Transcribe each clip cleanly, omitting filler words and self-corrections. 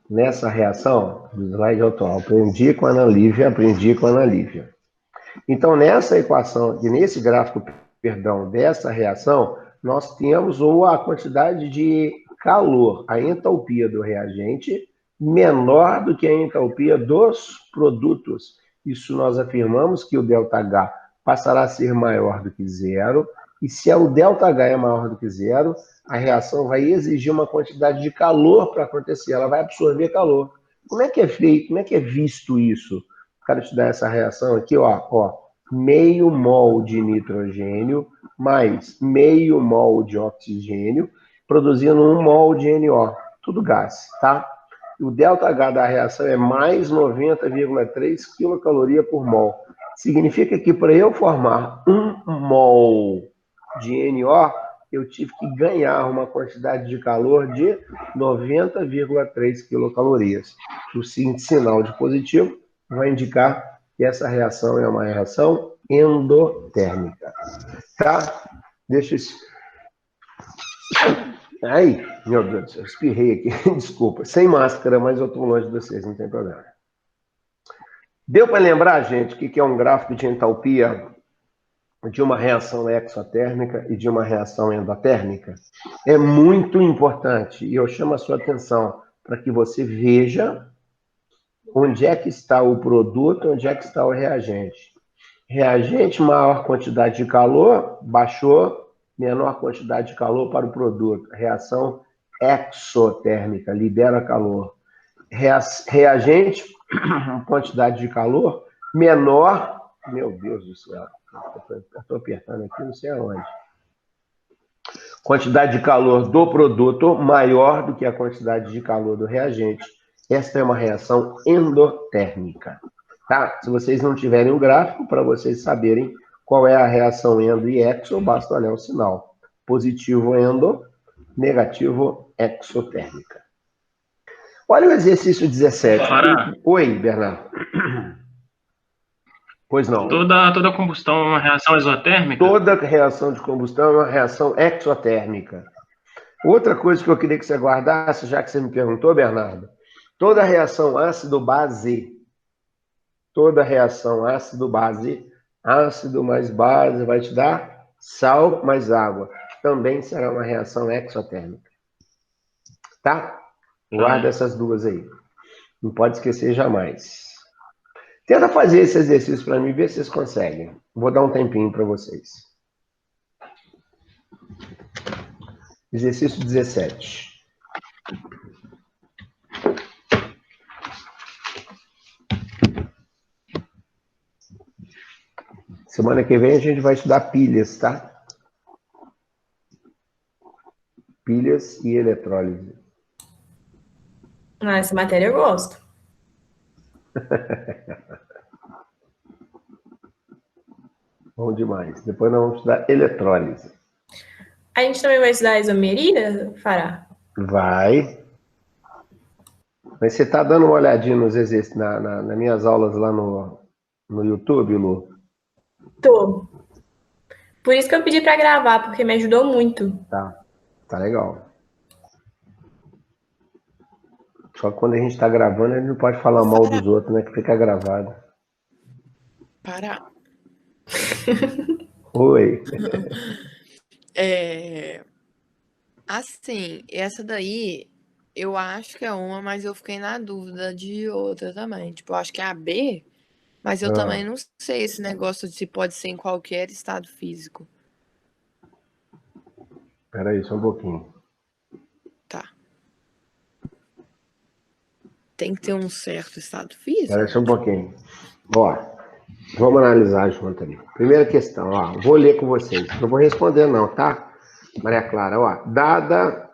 nessa reação, do slide atual, aprendi com a Ana Lívia, Então, nessa equação, e nesse gráfico, perdão, dessa reação, nós temos a quantidade de calor, a entalpia do reagente, menor do que a entalpia dos produtos. Isso nós afirmamos que o ΔH passará a ser maior do que zero, e se o ΔH é maior do que zero, a reação vai exigir uma quantidade de calor para acontecer, ela vai absorver calor. Como é que é feito, como é que é visto isso? Quero te dar essa reação aqui, ó, meio mol de nitrogênio mais meio mol de oxigênio, produzindo 1 mol de NO, tudo gás, tá? O ΔH da reação é mais 90,3 quilocaloria por mol. Significa que para eu formar 1 mol de NO, eu tive que ganhar uma quantidade de calor de 90,3 quilocalorias. O sinal de positivo vai indicar que essa reação é uma reação endotérmica. Tá? Deixa eu... Ai, meu Deus do céu, espirrei aqui, desculpa. Sem máscara, mas eu estou longe de vocês, não tem problema. Deu para lembrar, gente, o que é um gráfico de entalpia de uma reação exotérmica e de uma reação endotérmica? É muito importante, e eu chamo a sua atenção para que você veja onde é que está o produto, onde é que está o reagente. Reagente, maior quantidade de calor, baixou, menor quantidade de calor para o produto. Reação exotérmica, libera calor. Reagente, quantidade de calor, menor, meu Deus do céu, estou apertando aqui, não sei aonde. Quantidade de calor do produto maior do que a quantidade de calor do reagente. Esta é uma reação endotérmica. Tá? Se vocês não tiverem um gráfico, para vocês saberem qual é a reação endo e exo, basta olhar o sinal. Positivo endo, negativo exotérmica. Olha o exercício 17. Oi, Bernardo. Pois não. Toda combustão é uma reação exotérmica? Toda reação de combustão é uma reação exotérmica. Outra coisa que eu queria que você guardasse, já que você me perguntou, Bernardo, toda reação ácido-base, ácido mais base vai te dar sal mais água. Também será uma reação exotérmica. Tá? Guarda essas duas aí. Não pode esquecer jamais. Tenta fazer esse exercício para mim, ver se vocês conseguem. Vou dar um tempinho para vocês. Exercício 17. Semana que vem a gente vai estudar pilhas, tá? Pilhas e eletrólise. Essa matéria eu gosto. Bom demais. Depois nós vamos estudar eletrólise. A gente também vai estudar isomeria, Fará? Vai. Mas você tá dando uma olhadinha nos exercícios, nas minhas aulas lá no YouTube, Lu? Tô. Por isso que eu pedi para gravar, porque me ajudou muito. Tá legal. Só que quando a gente tá gravando, a gente não pode falar mal dos outros, né? Que fica gravado. Para. Oi. Assim, essa daí, eu acho que é uma, mas eu fiquei na dúvida de outra também. Tipo, eu acho que é a B, mas eu também não sei esse negócio de se pode ser em qualquer estado físico. Espera aí, só um pouquinho. Tá. Tem que ter um certo estado físico? Espera aí, só um pouquinho. Ó, vamos analisar junto ali. Primeira questão, ó, vou ler com vocês. Não vou responder não, tá? Maria Clara, ó, dada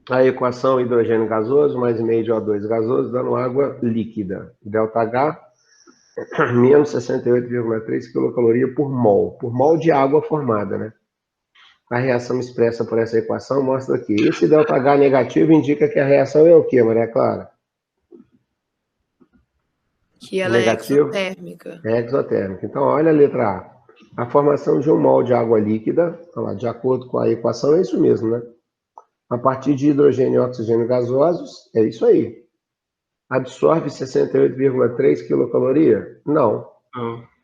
a equação hidrogênio gasoso mais meio de O2 gasoso, dando água líquida. ΔH, menos 68,3 quilocaloria por mol de água formada, né? A reação expressa por essa equação mostra que esse ΔH negativo indica que a reação é o quê, Maria Clara? Que ela negativo, é exotérmica. É exotérmica. Então, olha a letra A. A formação de 1 mol de água líquida, de acordo com a equação, é isso mesmo, né? A partir de hidrogênio e oxigênio gasosos, é isso aí. absorve 68,3 quilocaloria? Não.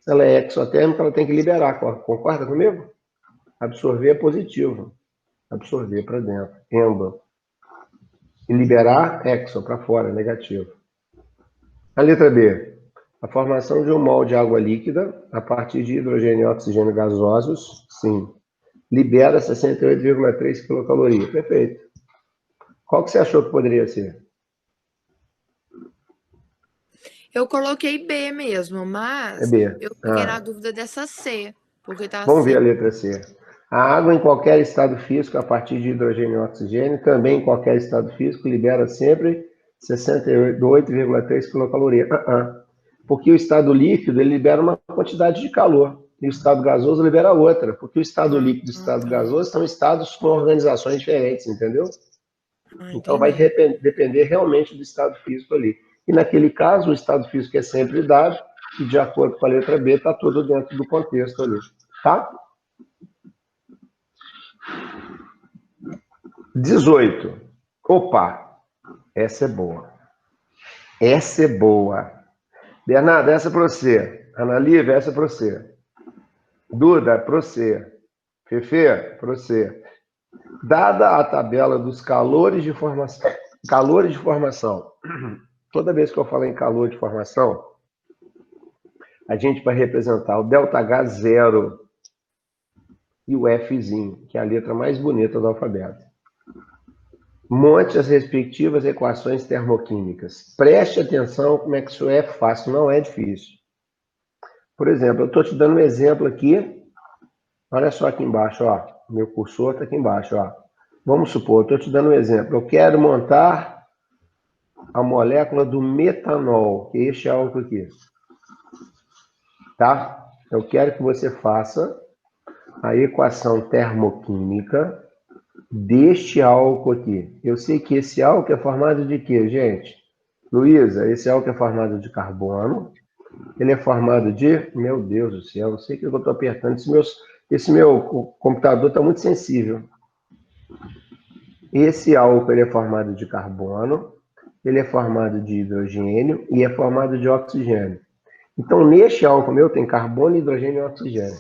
Se ela é exotérmica, ela tem que liberar. Concorda comigo? Absorver é positivo. Absorver para dentro. Endo. E liberar, exo, para fora, negativo. A letra B. A formação de um mol de água líquida a partir de hidrogênio e oxigênio gasosos, sim. Libera 68,3 quilocaloria. Perfeito. Qual que você achou que poderia ser? Eu coloquei B mesmo, mas É B. eu fiquei na dúvida dessa C, porque tá Vamos ver a assim. letra C. A água em qualquer estado físico a partir de hidrogênio e oxigênio, também em qualquer estado físico, libera sempre 68,3 quilocaloria. Porque o estado líquido ele libera uma quantidade de calor e o estado gasoso libera outra, porque o estado líquido e o estado gasoso são estados com organizações diferentes, entendeu? Então vai depender realmente do estado físico ali. E naquele caso, o estado físico é sempre dado e de acordo com a letra B, está tudo dentro do contexto ali. Tá? 18. Opa, essa é boa. Essa é boa. Bernardo, essa é para você. Ana Lívia, essa é para você. Duda, para você. Fefe, para você. Dada a tabela dos calores de formação. Calores de formação. Toda vez que eu falo em calor de formação, a gente vai representar o ΔH0 e o Fzinho, que é a letra mais bonita do alfabeto. Monte as respectivas equações termoquímicas. Preste atenção como é que isso é fácil, não é difícil. Por exemplo, eu estou te dando um exemplo aqui. Olha só aqui embaixo, ó. Meu cursor está aqui embaixo, ó. Vamos supor, eu estou te dando um exemplo. Eu quero montar a molécula do metanol, que é este álcool aqui. Tá? Eu quero que você faça a equação termoquímica deste álcool aqui. Eu sei que esse álcool é formado de quê, gente? Luísa, esse álcool é formado de carbono. Ele é formado de... Meu Deus do céu, não sei o que eu estou apertando. Esse meu computador está muito sensível. Esse álcool ele é formado de carbono, ele é formado de hidrogênio e é formado de oxigênio. Então, neste álcool meu tem carbono, hidrogênio e oxigênio.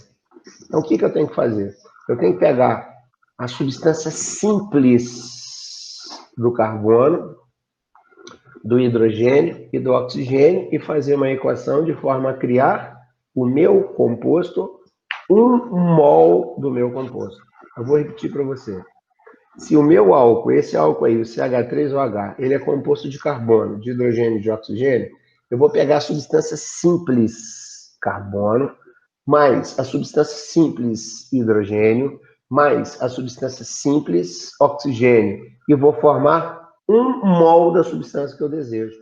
Então, o que eu tenho que fazer? Eu tenho que pegar a substância simples do carbono, do hidrogênio e do oxigênio e fazer uma equação de forma a criar o meu composto, 1 mol do meu composto. Eu vou repetir para você. Se o meu álcool, esse álcool aí, o CH3OH, ele é composto de carbono, de hidrogênio e de oxigênio, eu vou pegar a substância simples carbono, mais a substância simples hidrogênio, mais a substância simples oxigênio, e vou formar 1 mol da substância que eu desejo.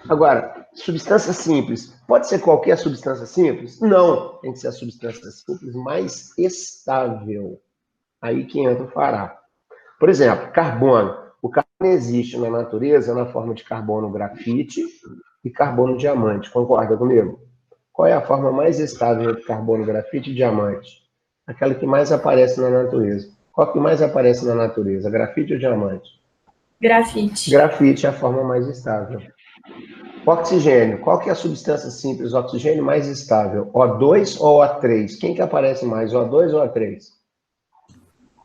Agora, substância simples, pode ser qualquer substância simples? Não, tem que ser a substância simples mais estável. Aí que entra o fará. Por exemplo, carbono. O carbono existe na natureza na forma de carbono grafite e carbono diamante. Concorda comigo? Qual é a forma mais estável entre carbono grafite e diamante? Aquela que mais aparece na natureza. Qual que mais aparece na natureza? Grafite ou diamante? Grafite. Grafite é a forma mais estável. Oxigênio. Qual que é a substância simples oxigênio mais estável? O2 ou O3? Quem que aparece mais, O2 ou O3?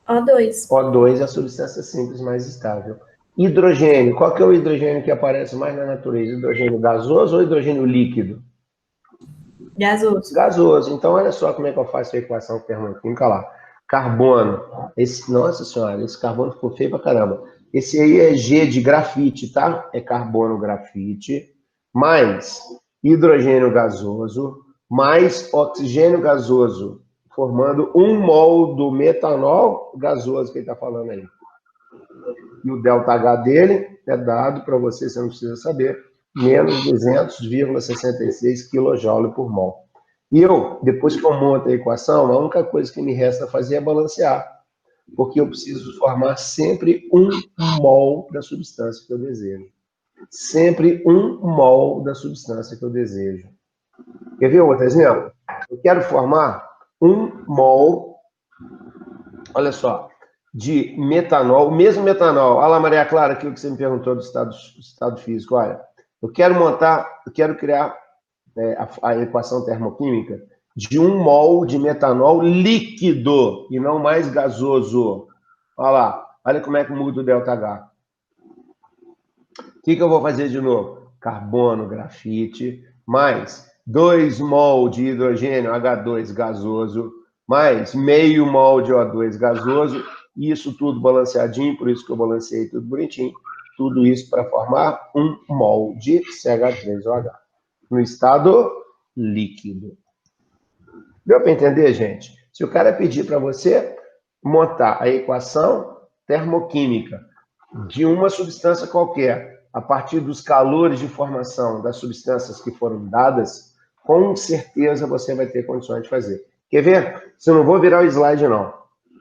O2. O2 é a substância simples mais estável. Hidrogênio. Qual que é o hidrogênio que aparece mais na natureza? Hidrogênio gasoso ou hidrogênio líquido? Gasoso. Gasoso. Então, olha só como é que eu faço a equação termoquímica lá. Carbono. Nossa senhora, esse carbono ficou feio pra caramba. Esse aí é G de grafite, tá? É carbono grafite, mais hidrogênio gasoso, mais oxigênio gasoso, formando 1 mol do metanol gasoso que ele está falando aí. E o ΔH dele é dado para você não precisa saber, menos 200,66 kJ por mol. E eu, depois que eu monto a equação, a única coisa que me resta fazer é balancear, porque eu preciso formar sempre 1 mol da substância que eu desejo. Sempre 1 mol da substância que eu desejo. Quer ver outro exemplo? Eu quero formar 1 mol, olha só, de metanol, o mesmo metanol. Olha lá, Maria Clara, aquilo que você me perguntou do estado físico. Olha, eu quero criar a equação termoquímica de 1 mol de metanol líquido e não mais gasoso. Olha lá, olha como é que muda o ΔH. O que eu vou fazer de novo? Carbono, grafite, mais 2 mol de hidrogênio, H2 gasoso, mais meio mol de O2 gasoso, isso tudo balanceadinho, por isso que eu balanceei tudo bonitinho. Tudo isso para formar 1 mol de CH3OH, no estado líquido. Deu para entender, gente? Se o cara pedir para você montar a equação termoquímica de uma substância qualquer, a partir dos calores de formação das substâncias que foram dadas, com certeza você vai ter condições de fazer. Quer ver? Se eu não vou virar o slide, não.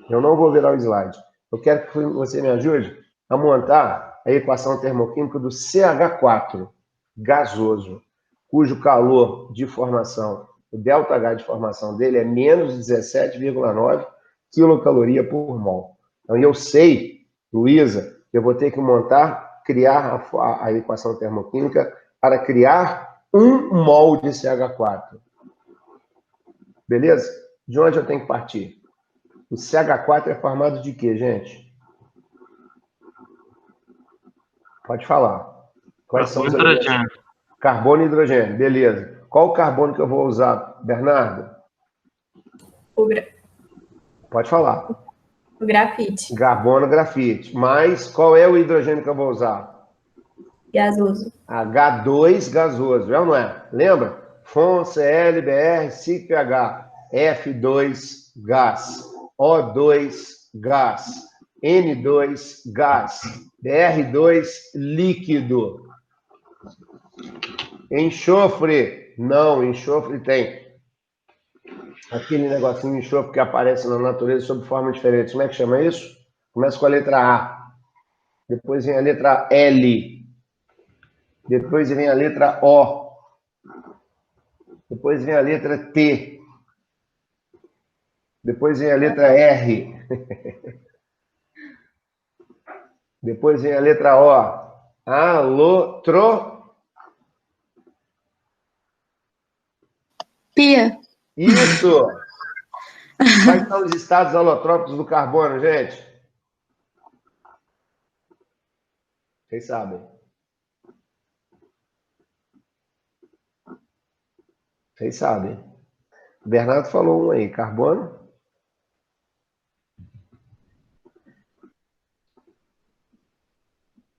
Eu não vou virar o slide. Eu quero que você me ajude a montar a equação termoquímica do CH4, gasoso, cujo calor de formação, o ΔH de formação dele é menos 17,9 quilocaloria por mol. Então, eu sei, Luísa, eu vou ter que criar a equação termoquímica para criar 1 mol de CH4. Beleza? De onde eu tenho que partir? O CH4 é formado de quê, gente? Pode falar. Quais são os elementos? Carbono e hidrogênio. Beleza. Qual o carbono que eu vou usar, Bernardo? Pode falar. O grafite. Carbono, grafite. Mas qual é o hidrogênio que eu vou usar? Gasoso. H2 gasoso, é ou não é? Lembra? FON, Cl, Br, CICPH, F2 gás, O2 gás, N2 gás, Br2 líquido. Enxofre? Não, enxofre tem. Aquele negocinho de enxofre que aparece na natureza sob forma diferente. Como é que chama isso? Começa com a letra A. Depois vem a letra L. Depois vem a letra O. Depois vem a letra T. Depois vem a letra R. Depois vem a letra O. Pia. Isso! Quais são os estados alotrópicos do carbono, gente? Vocês sabem. Vocês sabem. O Bernardo falou um aí. Carbono?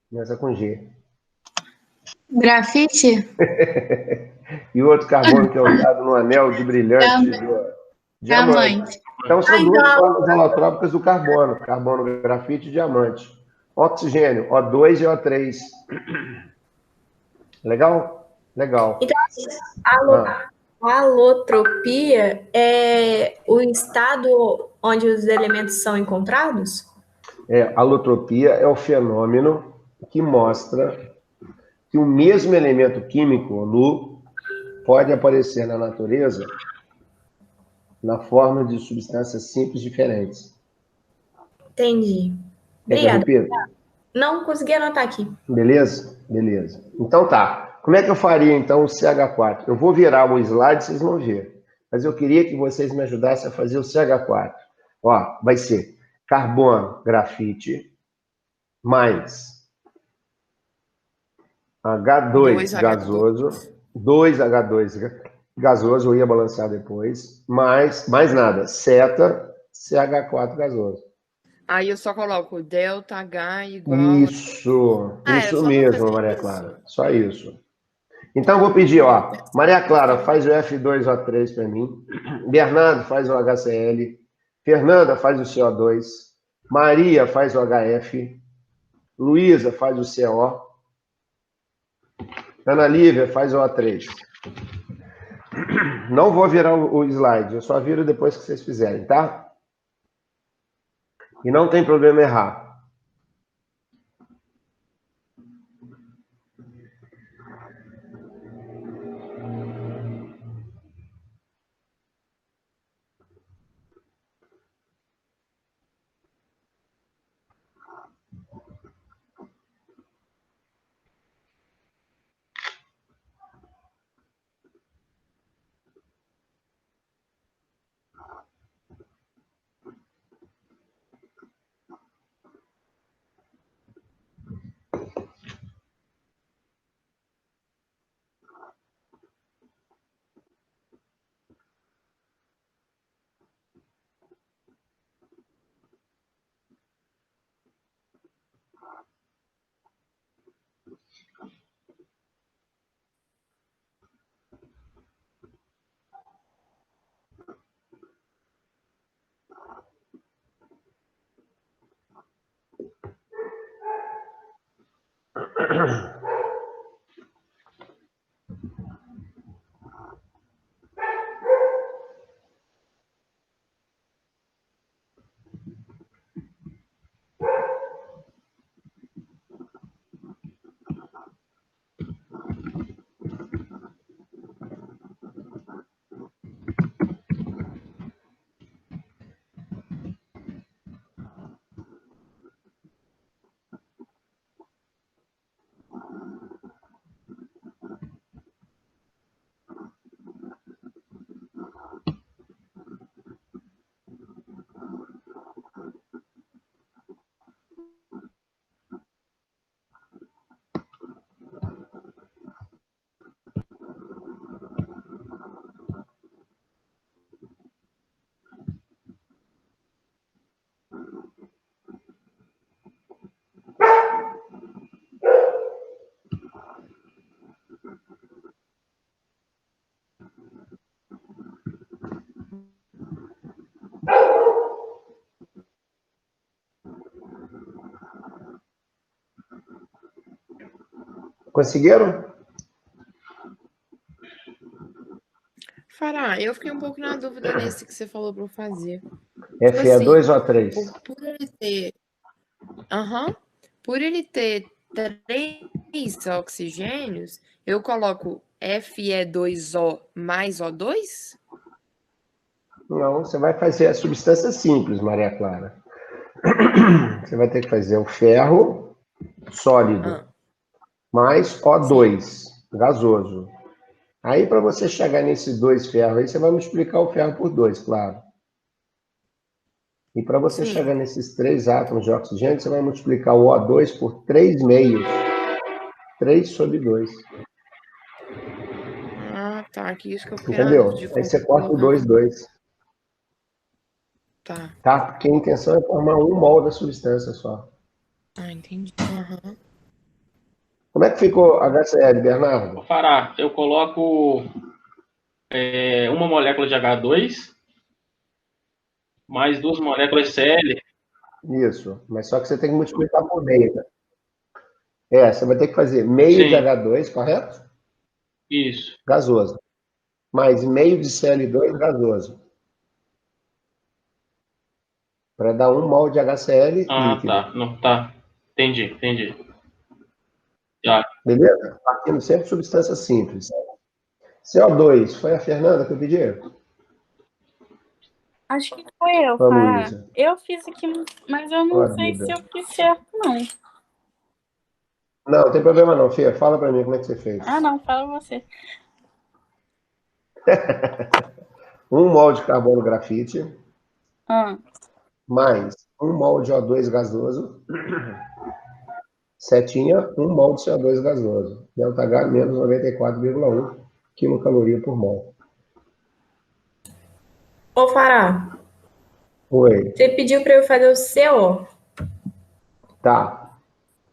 Começa com G. Grafite? E o outro carbono que é usado no anel de brilhante diamante. Então, são duas formas alotrópicas do carbono. Carbono, grafite e diamante. Oxigênio, O2 e O3. Legal? Legal. Então, a alotropia é o estado onde os elementos são encontrados? A alotropia é o fenômeno que mostra que o mesmo elemento químico, Lu, pode aparecer na natureza na forma de substâncias simples diferentes. Entendi. Obrigada. Não consegui anotar aqui. Beleza? Beleza. Então tá. Como é que eu faria, então, o CH4? Eu vou virar o slide, vocês vão ver. Mas eu queria que vocês me ajudassem a fazer o CH4. Ó, vai ser carbono, grafite, mais H2 gasoso, 2H2 gasoso, eu ia balancear depois, mais nada, seta, CH4 gasoso. Aí eu só coloco ΔH igual... Isso mesmo, Maria Clara, só isso. Então, eu vou pedir, ó, Maria Clara, faz o F2O3 para mim, Bernardo faz o HCl, Fernanda faz o CO2, Maria faz o HF, Luísa faz o CO, Ana Lívia faz o O3. Não vou virar o slide, eu só viro depois que vocês fizerem, tá? E não tem problema errar. Conseguiram? Fará, eu fiquei um pouco na dúvida nesse que você falou para eu fazer. Fe é assim, 2 ou 3? Por ele ter. Por ele ter 3 oxigênios, eu coloco Fe2O mais O2? Não, você vai fazer a substância simples, Maria Clara. Você vai ter que fazer o ferro sólido mais O2 gasoso. Aí, para você chegar nesses 2 ferros aí, você vai multiplicar o ferro por 2, claro. E para você Sim. chegar nesses 3 átomos de oxigênio, você vai multiplicar o O2 por 3 meios. 3 sobre 2. Ah, tá. Aqui isso que eu fiquei na Entendeu? dúvida de Aí você como corta o colocar. 2, 2. Tá. Tá? Porque a intenção é formar 1 mol da substância só. Ah, entendi. Como é que ficou a HCl, Bernardo? Fará, eu coloco uma molécula de H2 mais 2 moléculas de Cl. Isso, mas só que você tem que multiplicar por meio, né? Você vai ter que fazer meio de Sim. H2, correto? Isso. Gasoso. Mais meio de Cl2 gasoso. Para dar 1 mol de HCl líquido. Tá. Não, tá. Entendi. Tá. Beleza? Partindo sempre de substância simples. CO2, foi a Fernanda que eu pedi? Acho que foi eu, Foi a Fará. Luísa. Eu fiz aqui, mas eu não sei se eu fiz certo, não. Não, não tem problema não, Fia. Fala para mim como é que você fez. Ah, não, fala você. 1 mol de carbono grafite, mais 1 mol de O2 gasoso, setinha, 1 mol de CO2 gasoso. ΔH menos 94,1 quilocaloria por mol. Ô, Fará, Oi. você pediu para eu fazer o CO. Tá.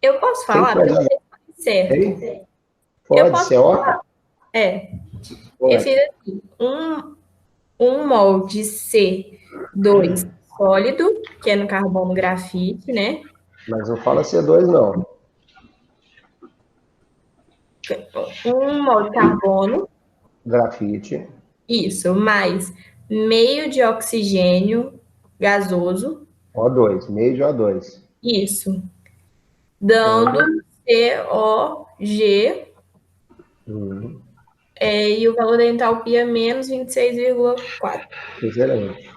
Eu posso falar? Porque eu não sei se certo. Hein? Eu Pode, posso CO? falar? Pode. Eu fiz assim, um mol de C2 sólido, que é no carbono grafite, né? Mas não fala C2, não. 1 mol de carbono, Grafite. isso, mais meio de oxigênio gasoso, O2, meio de O2. isso, dando COG, e o valor da entalpia menos 26,4. Excelente.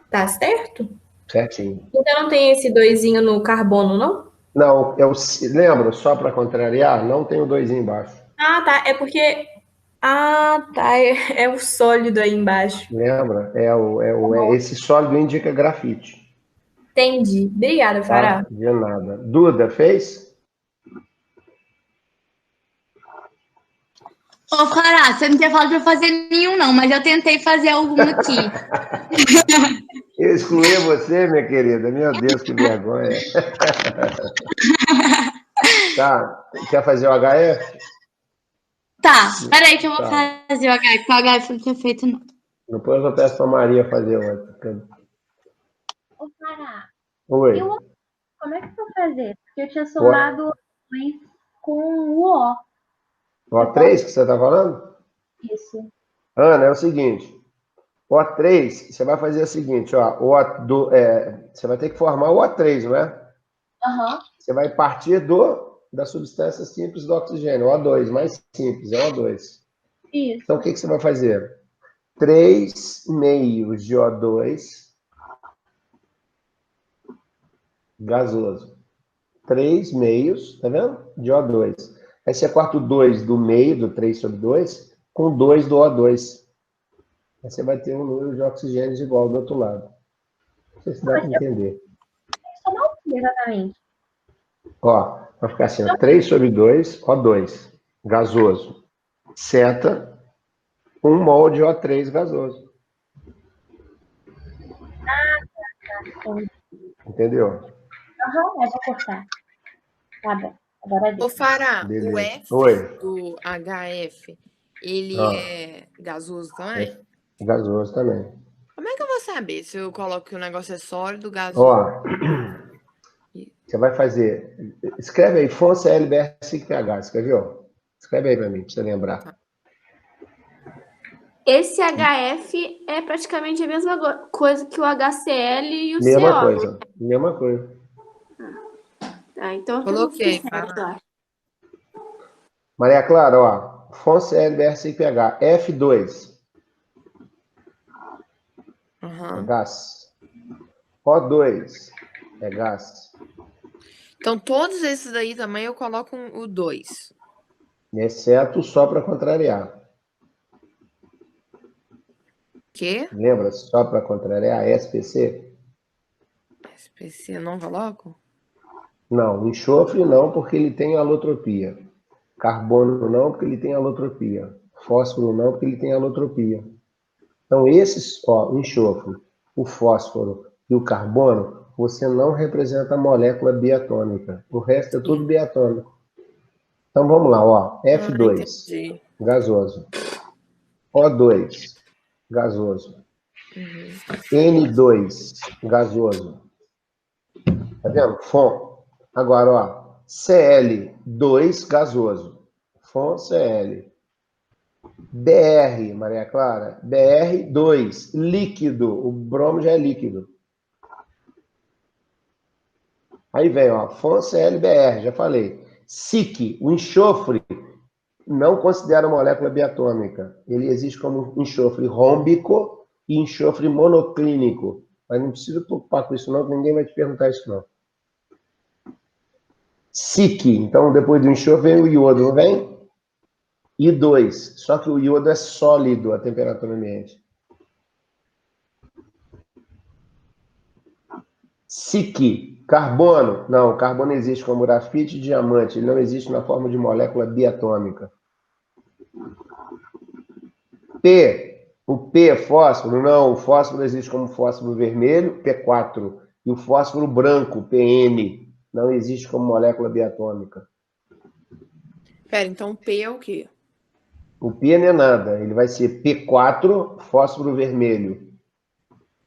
Tá certo? Certinho. Então não tem esse doisinho no carbono, não? Não, eu lembro, só para contrariar, não tem o 2 embaixo. Ah, tá. É porque. Ah, tá. É o sólido aí embaixo. Lembra? Esse sólido indica grafite. Entendi. Obrigada, Fará. Tá? De nada. Duda, fez? Ô, Fará, você não tinha falado pra eu fazer nenhum, não, mas eu tentei fazer algum aqui. Eu excluí você, minha querida. Meu Deus, que vergonha. Tá. Quer fazer o HF? Tá, peraí que eu vou fazer o HF, porque o HF não tinha feito, não. Depois eu peço pra Maria fazer outro. Ô, Fará, Oi. como é que eu vou fazer? Porque eu tinha somado com o O. O3 que você está falando? Isso. Ana, é o seguinte. O3, você vai fazer o seguinte, ó. Você vai ter que formar o O3, não é? Aham. Você vai partir da substância simples do oxigênio, O2, mais simples, é O2. Isso. Então, o que você vai fazer? 3 meios de O2 gasoso. 3 meios, tá vendo? De O2. Aí você corta o 2 do meio, do 3 sobre 2, com 2 do O2. Aí você vai ter um número de oxigênios igual do outro lado. Não sei se dá para entender. Exatamente. Ó, vai ficar assim, ó, 3 sobre 2, O2, gasoso. Seta, 1 mol de O3 gasoso. Entendeu? Aham, é pra cortar. Tá bom. Agora deu. Ô, Fará, o Beleza. F Oi. do HF, ele Ah, é gasoso também? gasoso também. Como é que eu vou saber se eu coloco que o negócio é sólido, gasoso? Ó, você vai fazer. Escreve aí, Fonse LBR5PH, escreveu? Escreve aí para mim, para você lembrar. Esse HF é praticamente a mesma coisa que o HCl e o Mesma CO. coisa, mesma coisa. Tá, então eu Coloquei, tudo certo, Fará. eu acho. Maria Clara, ó, Fonse LBR5PH, F2, é Uhum. gás. O2, é gás. Então, todos esses daí também eu coloco o 2. Exceto só para contrariar. Que? Lembra? Só para contrariar, SPC? SPC eu não coloco? Não, enxofre não, porque ele tem alotropia. Carbono não, porque ele tem alotropia. Fósforo não, porque ele tem alotropia. Então, esses, ó, o enxofre, o fósforo e o carbono, você não representa a molécula biatômica. O resto é tudo Sim. biatômico. Então, vamos lá, ó. F2, Entendi. gasoso. O2, gasoso. Uhum. N2, gasoso. Tá vendo? FON. Agora, ó. Cl2, gasoso. FON, Cl. Br, Maria Clara. Br2, líquido. O bromo já é líquido. Aí vem, ó. FON, ClBr, já falei. SiC, o enxofre, não considera molécula biatômica. Ele existe como enxofre rômbico e enxofre monoclínico. Mas não precisa preocupar com isso, não, que ninguém vai te perguntar isso, não. SiC, então depois do enxofre vem o iodo, não vem? I2, só que o iodo é sólido a temperatura ambiente. SiC, carbono. Não, carbono existe como grafite e diamante. Ele não existe na forma de molécula biatômica. P, o P é fósforo? Não, o fósforo existe como fósforo vermelho, P4. E o fósforo branco, PN, não existe como molécula biatômica. Pera, então P é o quê? O P não é nada, ele vai ser P4, fósforo vermelho.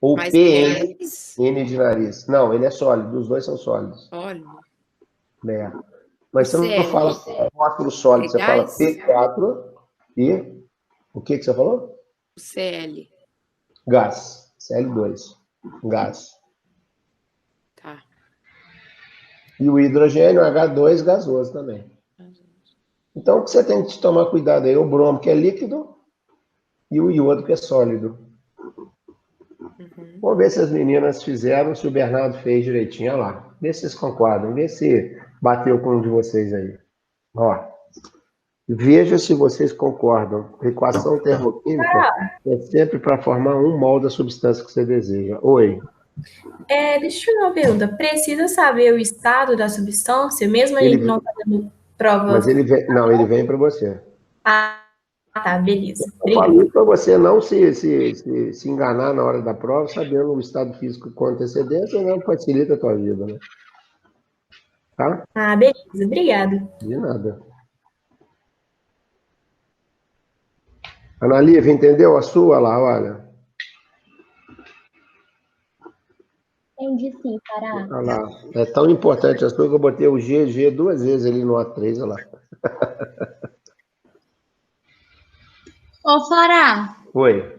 Ou Mas PN, nariz? N de nariz. Não, ele é sólido, os dois são sólidos. Sólido. É. Mas O você não CL fala fósforo sólido, é você fala gás? P4 e... O que você falou? O CL. Gás, Cl2, gás. Tá. E o hidrogênio, H2, gasoso também. Então, o que você tem que tomar cuidado aí, o bromo, que é líquido, e o iodo, que é sólido. Uhum. Vamos ver se as meninas fizeram, se o Bernardo fez direitinho. Olha lá. Vê se vocês concordam, vê se bateu com um de vocês aí. Ó, veja se vocês concordam. Equação termoquímica é sempre para formar um mol da substância que você deseja. Oi. Deixa eu fazer uma pergunta. Precisa saber o estado da substância, mesmo a gente não fazendo prova? Mas ele vem, não, ele vem para você. Ah, tá, beleza. Eu falo Obrigada. isso para você não se enganar na hora da prova, sabendo o estado físico com antecedência, não facilita a tua vida, né? Tá? Ah, beleza. Obrigada. De nada. Ana Lívia, entendeu a sua lá, olha? Entendi sim, Fará. Olha lá. É tão importante as coisas que eu botei o G 2 vezes ali no A3, olha lá. Ô, Fará, Oi.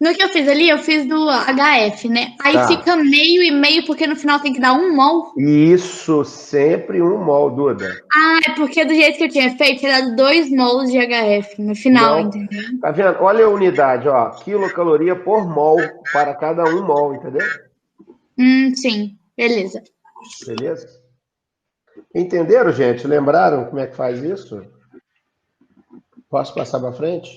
no que eu fiz ali, eu fiz do HF, né? Aí Tá. fica meio e meio, porque no final tem que dar 1 mol. Isso, sempre 1 mol, Duda. Ah, é porque do jeito que eu tinha feito, tinha dado 2 mols de HF no final, Não. entendeu? Tá vendo? Olha a unidade, ó. Quilocaloria por mol para cada 1 mol, entendeu? Sim. Beleza. Beleza? Entenderam, gente? Lembraram como é que faz isso? Posso passar para frente?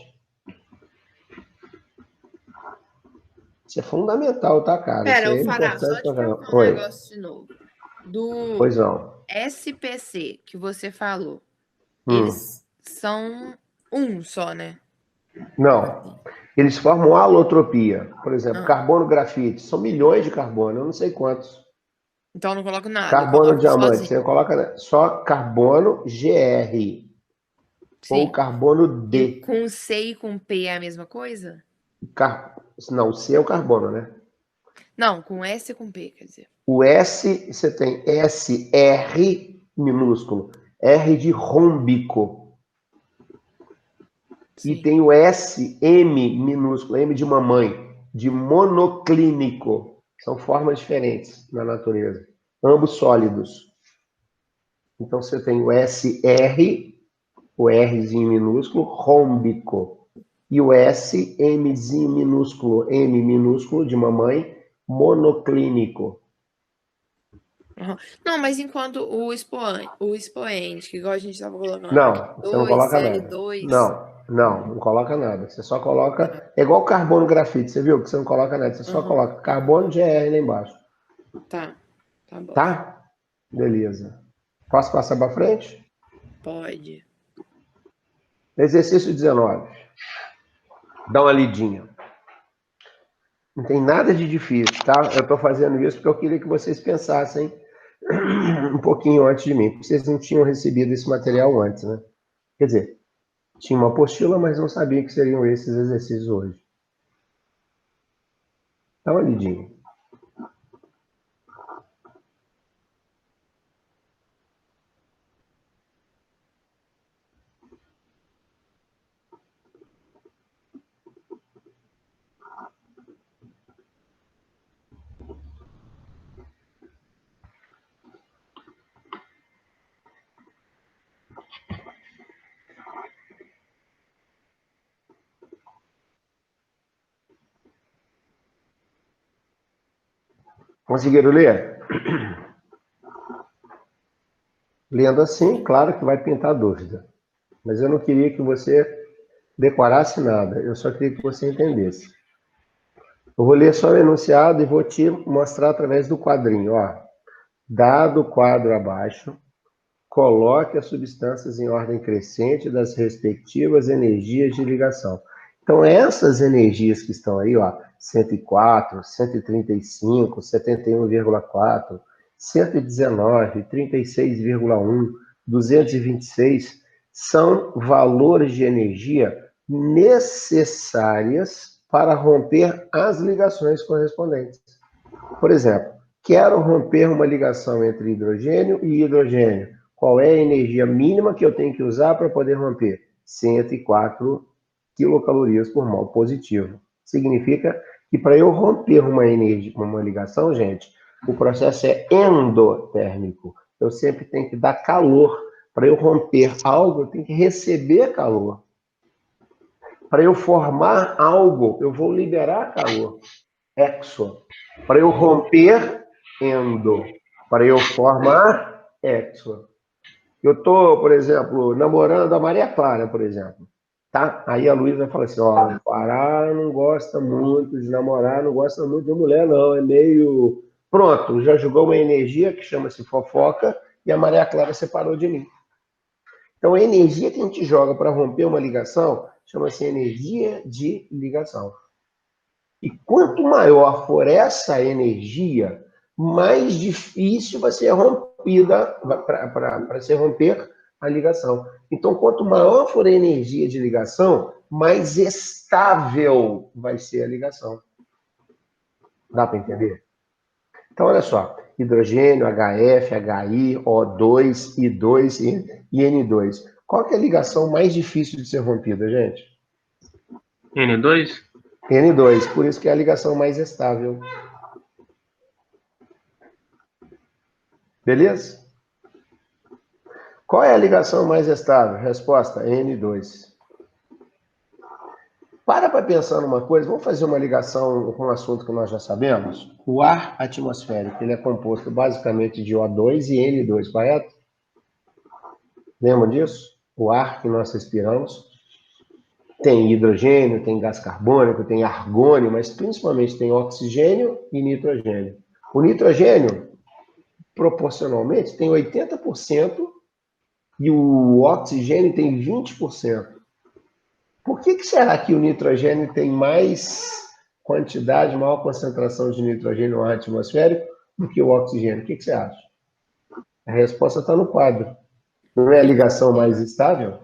Isso é fundamental, tá, cara? Isso Pera, aí eu é Fará, só importante te pra caramba. perguntar um Oi. negócio de novo. Do Pois não. SPC que você falou, Hum. eles são um só, né? Não. Eles formam alotropia. Por exemplo, Ah, carbono grafite. São milhões de carbono, eu não sei quantos. então eu não coloco nada, eu Carbono coloco diamante. Você sozinho. coloca só carbono GR ou Sim. carbono E D. com C e com P é a mesma coisa? Não, o C é o carbono, né? Não, com S e com P, quer dizer. O S, você tem SR minúsculo, R de rômbico. E Sim. tem o SM minúsculo, M de mamãe, de monoclínico. São formas diferentes na natureza, ambos sólidos. Então você tem o SR, o Rzinho minúsculo, rômbico. E o S, Mzinho minúsculo, M minúsculo de mamãe, monoclínico. Uhum. Não, mas enquanto o expoente, que igual a gente estava colocando aqui, Não, você não 2, coloca nada. Cl2. Não coloca nada. Você só coloca. É igual carbono grafite, você viu? Que você não coloca nada. Você só coloca carbono GR lá embaixo. Tá bom. Tá? Beleza. Posso passar para frente? Pode. Exercício 19. Dá uma lidinha. Não tem nada de difícil, tá? Eu estou fazendo isso porque eu queria que vocês pensassem um pouquinho antes de mim. Porque vocês não tinham recebido esse material antes, né? Quer dizer, tinha uma apostila, mas não sabia que seriam esses exercícios hoje. Dá uma lidinha. Conseguiram ler? Lendo assim, claro que vai pintar dúvida. Mas eu não queria que você decorasse nada, eu só queria que você entendesse. Eu vou ler só o enunciado e vou te mostrar através do quadrinho. Ó. Dado o quadro abaixo, coloque as substâncias em ordem crescente das respectivas energias de ligação. Então, essas energias que estão aí, ó, 104, 135, 71,4, 119, 36,1, 226, são valores de energia necessárias para romper as ligações correspondentes. Por exemplo, quero romper uma ligação entre hidrogênio e hidrogênio. Qual é a energia mínima que eu tenho que usar para poder romper? 104 quilocalorias por mol positivo. Significa que para eu romper uma ligação, gente, o processo é endotérmico. Eu sempre tenho que dar calor. Para eu romper algo, eu tenho que receber calor. Para eu formar algo, eu vou liberar calor. Exo. Para eu romper, endo. Para eu formar, exo. Eu estou, por exemplo, namorando a Maria Clara, por exemplo. Tá? Aí a Luísa fala assim, ó, o Pará não gosta muito de namorar, não gosta muito de mulher, não. É meio... Pronto, já jogou uma energia que chama-se fofoca e a Maria Clara separou de mim. Então, a energia que a gente joga para romper uma ligação chama-se energia de ligação. E quanto maior for essa energia, mais difícil vai ser rompida para se romper a ligação. Então, quanto maior for a energia de ligação, mais estável vai ser a ligação. Dá para entender? Então, olha só, hidrogênio, HF, HI, O2, I2 e N2. Qual que é a ligação mais difícil de ser rompida, gente? N2? N2, por isso que é a ligação mais estável. Beleza? Qual é a ligação mais estável? Resposta, N2. Para pensar numa coisa, vamos fazer uma ligação com um assunto que nós já sabemos? O ar atmosférico, ele é composto basicamente de O2 e N2, correto? Lembra disso? O ar que nós respiramos tem hidrogênio, tem gás carbônico, tem argônio, mas principalmente tem oxigênio e nitrogênio. O nitrogênio, proporcionalmente, tem 80% e o oxigênio tem 20%. Por que será que o nitrogênio tem mais quantidade, maior concentração de nitrogênio no ar atmosférico do que o oxigênio? O que você acha? A resposta está no quadro. Não é a ligação mais estável?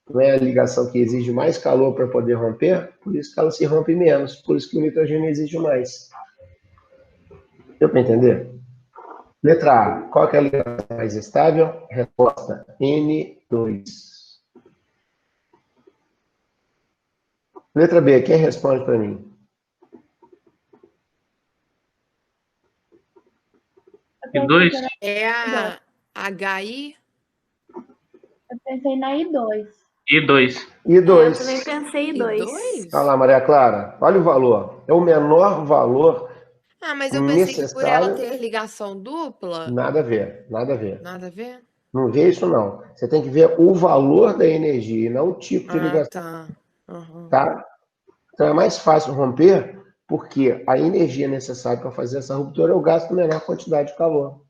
Não é a ligação que exige mais calor para poder romper? Por isso que ela se rompe menos. Por isso que o nitrogênio exige mais. Deu para entender? Letra A. Qual que é a ligação mais estável? Resposta N2. Letra B. Quem responde para mim? I2? É a HI? Eu pensei na I2. I2. I2. Eu também pensei em 2. Olha lá, Maria Clara. Olha o valor. É o menor valor Ah, mas eu pensei que por ela necessário. ter ligação dupla. Nada a ver, nada a ver. Nada a ver? Não vê isso, não. Você tem que ver o valor da energia e não o tipo de ligação. Tá. Uhum. Tá? Então é mais fácil romper porque a energia necessária para fazer essa ruptura eu gasto menor quantidade de calor.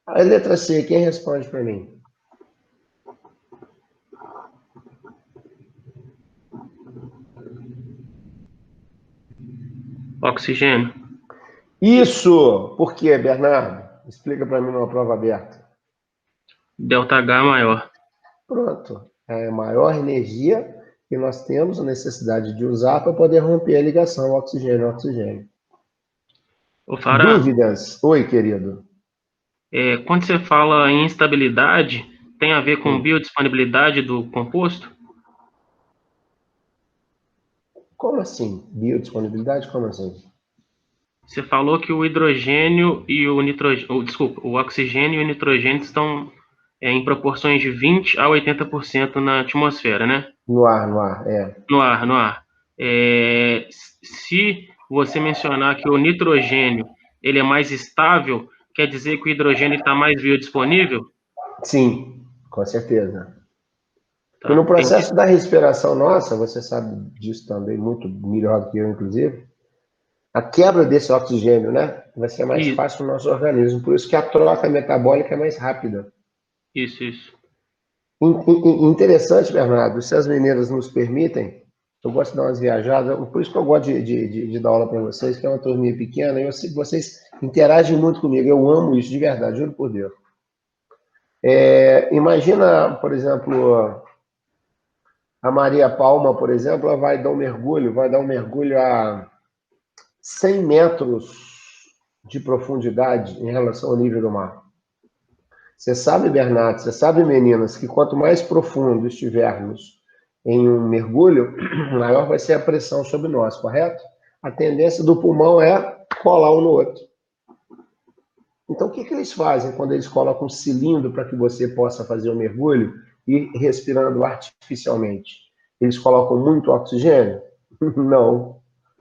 A letra C, quem responde para mim? Oxigênio. Isso! Por quê, Bernardo? Explica para mim numa prova aberta. ΔH maior. Pronto. É a maior energia que nós temos a necessidade de usar para poder romper a ligação oxigênio-oxigênio. Ô, Fará, Dúvidas? Oi, querido. quando você fala em instabilidade, tem a ver com biodisponibilidade do composto? Como assim? Biodisponibilidade? Como assim? Você falou que o hidrogênio e o nitrogênio, desculpa, o oxigênio e o nitrogênio estão em proporções de 20 a 80% na atmosfera, né? No ar, é. No ar. Se você mencionar que o nitrogênio ele é mais estável, quer dizer que o hidrogênio está mais biodisponível? Sim, com certeza. Tá, E no processo entendi. da respiração nossa, você sabe disso também muito melhor do que eu, inclusive, a quebra desse oxigênio, né, vai ser mais Isso. fácil no nosso organismo. Por isso que a troca metabólica é mais rápida. Isso. Interessante, Bernardo, se as meninas nos permitem, eu gosto de dar umas viajadas, por isso que eu gosto de dar aula para vocês, que é uma turminha pequena, e eu sei que vocês interagem muito comigo, eu amo isso, de verdade, juro por Deus. Imagina, por exemplo, a Maria Palma, por exemplo, ela vai dar um mergulho a 100 metros de profundidade em relação ao nível do mar. Você sabe, Bernardo, você sabe, meninas, que quanto mais profundo estivermos em um mergulho, maior vai ser a pressão sobre nós, correto? A tendência do pulmão é colar um no outro. Então, o que eles fazem quando eles colocam um cilindro para que você possa fazer o mergulho e ir respirando artificialmente? Eles colocam muito oxigênio? Não.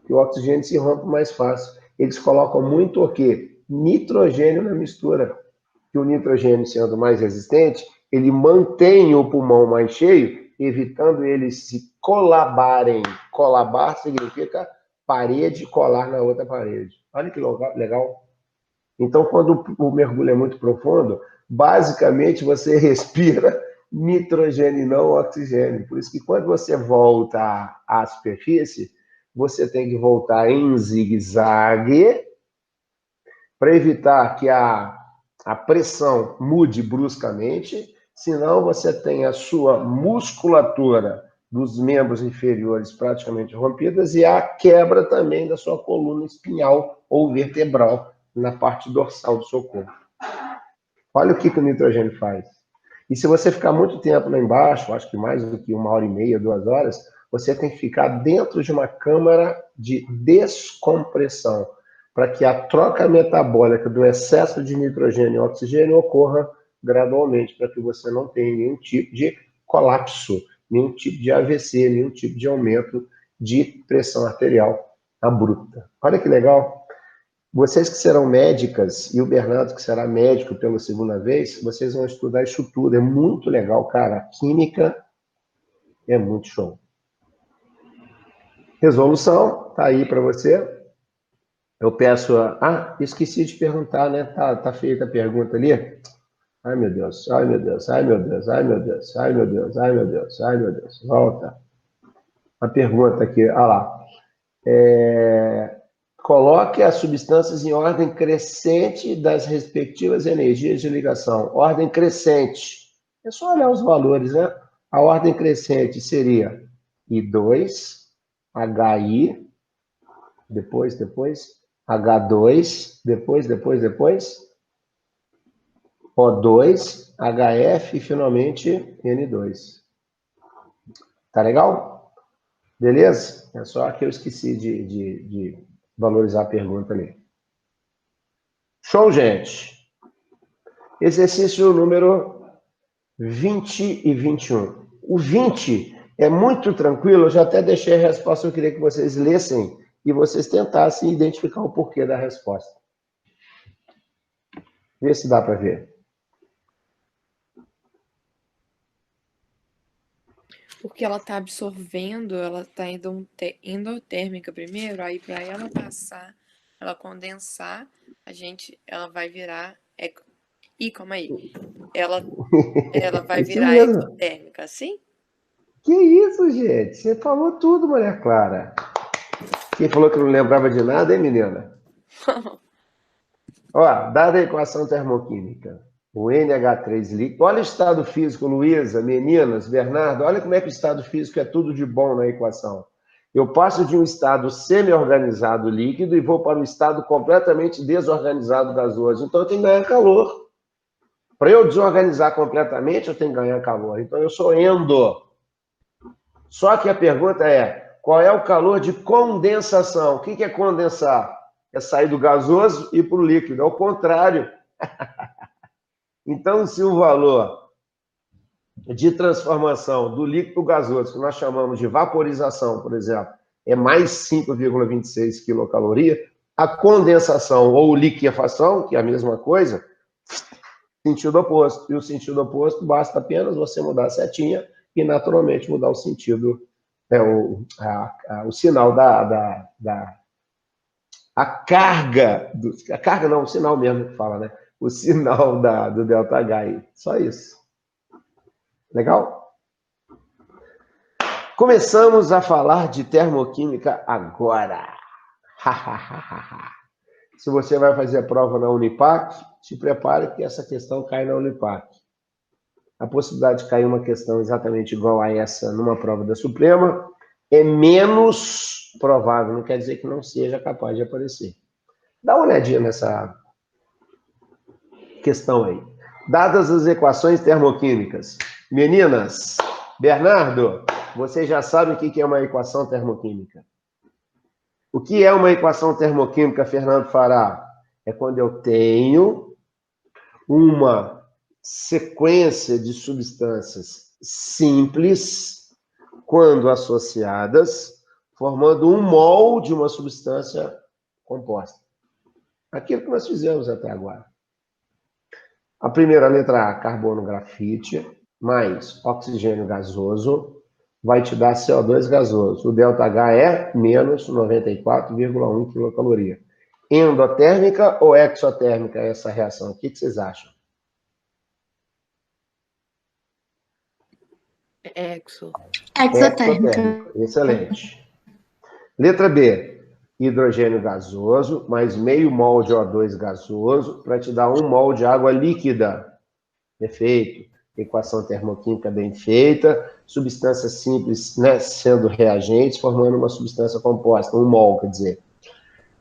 O oxigênio se rompe mais fácil. Eles colocam muito o quê? Nitrogênio na mistura. Que o nitrogênio, sendo mais resistente, ele mantém o pulmão mais cheio, evitando eles se colabarem. Colabar significa parede colar na outra parede. Olha que legal. Então, quando o mergulho é muito profundo, basicamente você respira nitrogênio e não oxigênio. Por isso que quando você volta à superfície, você tem que voltar em zigue-zague para evitar que a pressão mude bruscamente, senão você tem a sua musculatura dos membros inferiores praticamente rompidas e a quebra também da sua coluna espinhal ou vertebral na parte dorsal do seu corpo. Olha o que o nitrogênio faz. E se você ficar muito tempo lá embaixo, acho que mais do que 1h30, 2 horas, você tem que ficar dentro de uma câmara de descompressão, para que a troca metabólica do excesso de nitrogênio e oxigênio ocorra gradualmente, para que você não tenha nenhum tipo de colapso, nenhum tipo de AVC, nenhum tipo de aumento de pressão arterial abrupta. Olha que legal. Vocês que serão médicas, e o Bernardo que será médico pela segunda vez, vocês vão estudar isso tudo. É muito legal, cara. A química é muito show. Resolução, tá aí para você. Eu peço... esqueci de perguntar, né? Tá feita a pergunta ali. Ai, meu Deus, ai, meu Deus, ai, meu Deus, ai, meu Deus, ai, meu Deus, ai, meu Deus, ai, meu Deus. Volta. A pergunta aqui, lá. Coloque as substâncias em ordem crescente das respectivas energias de ligação. Ordem crescente. É só olhar os valores, né? A ordem crescente seria I2, HI, depois, H2, depois, O2, HF e finalmente N2. Tá legal? Beleza? É só que eu esqueci de valorizar a pergunta ali. Show, gente! Exercício número 20 e 21. O 20 é muito tranquilo, eu já até deixei a resposta, eu queria que vocês lessem e vocês tentassem identificar o porquê da resposta. Vê se dá para ver. Porque ela está absorvendo, ela está endotérmica primeiro, aí para ela passar, ela condensar, ela vai virar... calma aí. Ela vai virar exotérmica, assim? Que isso, gente? Você falou tudo, Maria Clara. Quem falou que não lembrava de nada, hein, menina? Ó, dada a equação termoquímica, o NH3 líquido. Olha o estado físico, Luísa, meninas, Bernardo. Olha como é que o estado físico é tudo de bom na equação. Eu passo de um estado semi-organizado líquido e vou para um estado completamente desorganizado gasoso. Então, eu tenho que ganhar calor. Para eu desorganizar completamente, eu tenho que ganhar calor. Então, eu sou endo. Só que a pergunta é, qual é o calor de condensação? O que é condensar? É sair do gasoso e ir para o líquido. É o contrário. Então, se o valor de transformação do líquido para o gasoso, que nós chamamos de vaporização, por exemplo, é mais 5,26 quilocaloria, a condensação ou liquefação, que é a mesma coisa, sentido oposto. E o sentido oposto basta apenas você mudar a setinha e naturalmente mudar o sentido, o sinal a carga, o sinal mesmo que fala, né? O sinal do ΔH aí. Só isso. Legal? Começamos a falar de termoquímica agora. Se você vai fazer a prova na Unipac, se prepare que essa questão cai na Unipac. A possibilidade de cair uma questão exatamente igual a essa numa prova da Suprema é menos provável, não quer dizer que não seja capaz de aparecer. Dá uma olhadinha nessa questão aí. Dadas as equações termoquímicas. Meninas, Bernardo, vocês já sabem o que é uma equação termoquímica. O que é uma equação termoquímica, Fernando Fará? É quando eu tenho uma sequência de substâncias simples, quando associadas, formando um mol de uma substância composta. Aquilo que nós fizemos até agora. A primeira letra A, carbono grafite, mais oxigênio gasoso, vai te dar CO2 gasoso. O ΔH é menos 94,1 quilocaloria. Endotérmica ou exotérmica essa reação? O que vocês acham? Exotérmica. Excelente. Letra B, hidrogênio gasoso, mais meio mol de O2 gasoso, para te dar 1 mol de água líquida. Perfeito. equação termoquímica bem feita, substâncias simples, né, sendo reagentes, formando uma substância composta, um mol, quer dizer.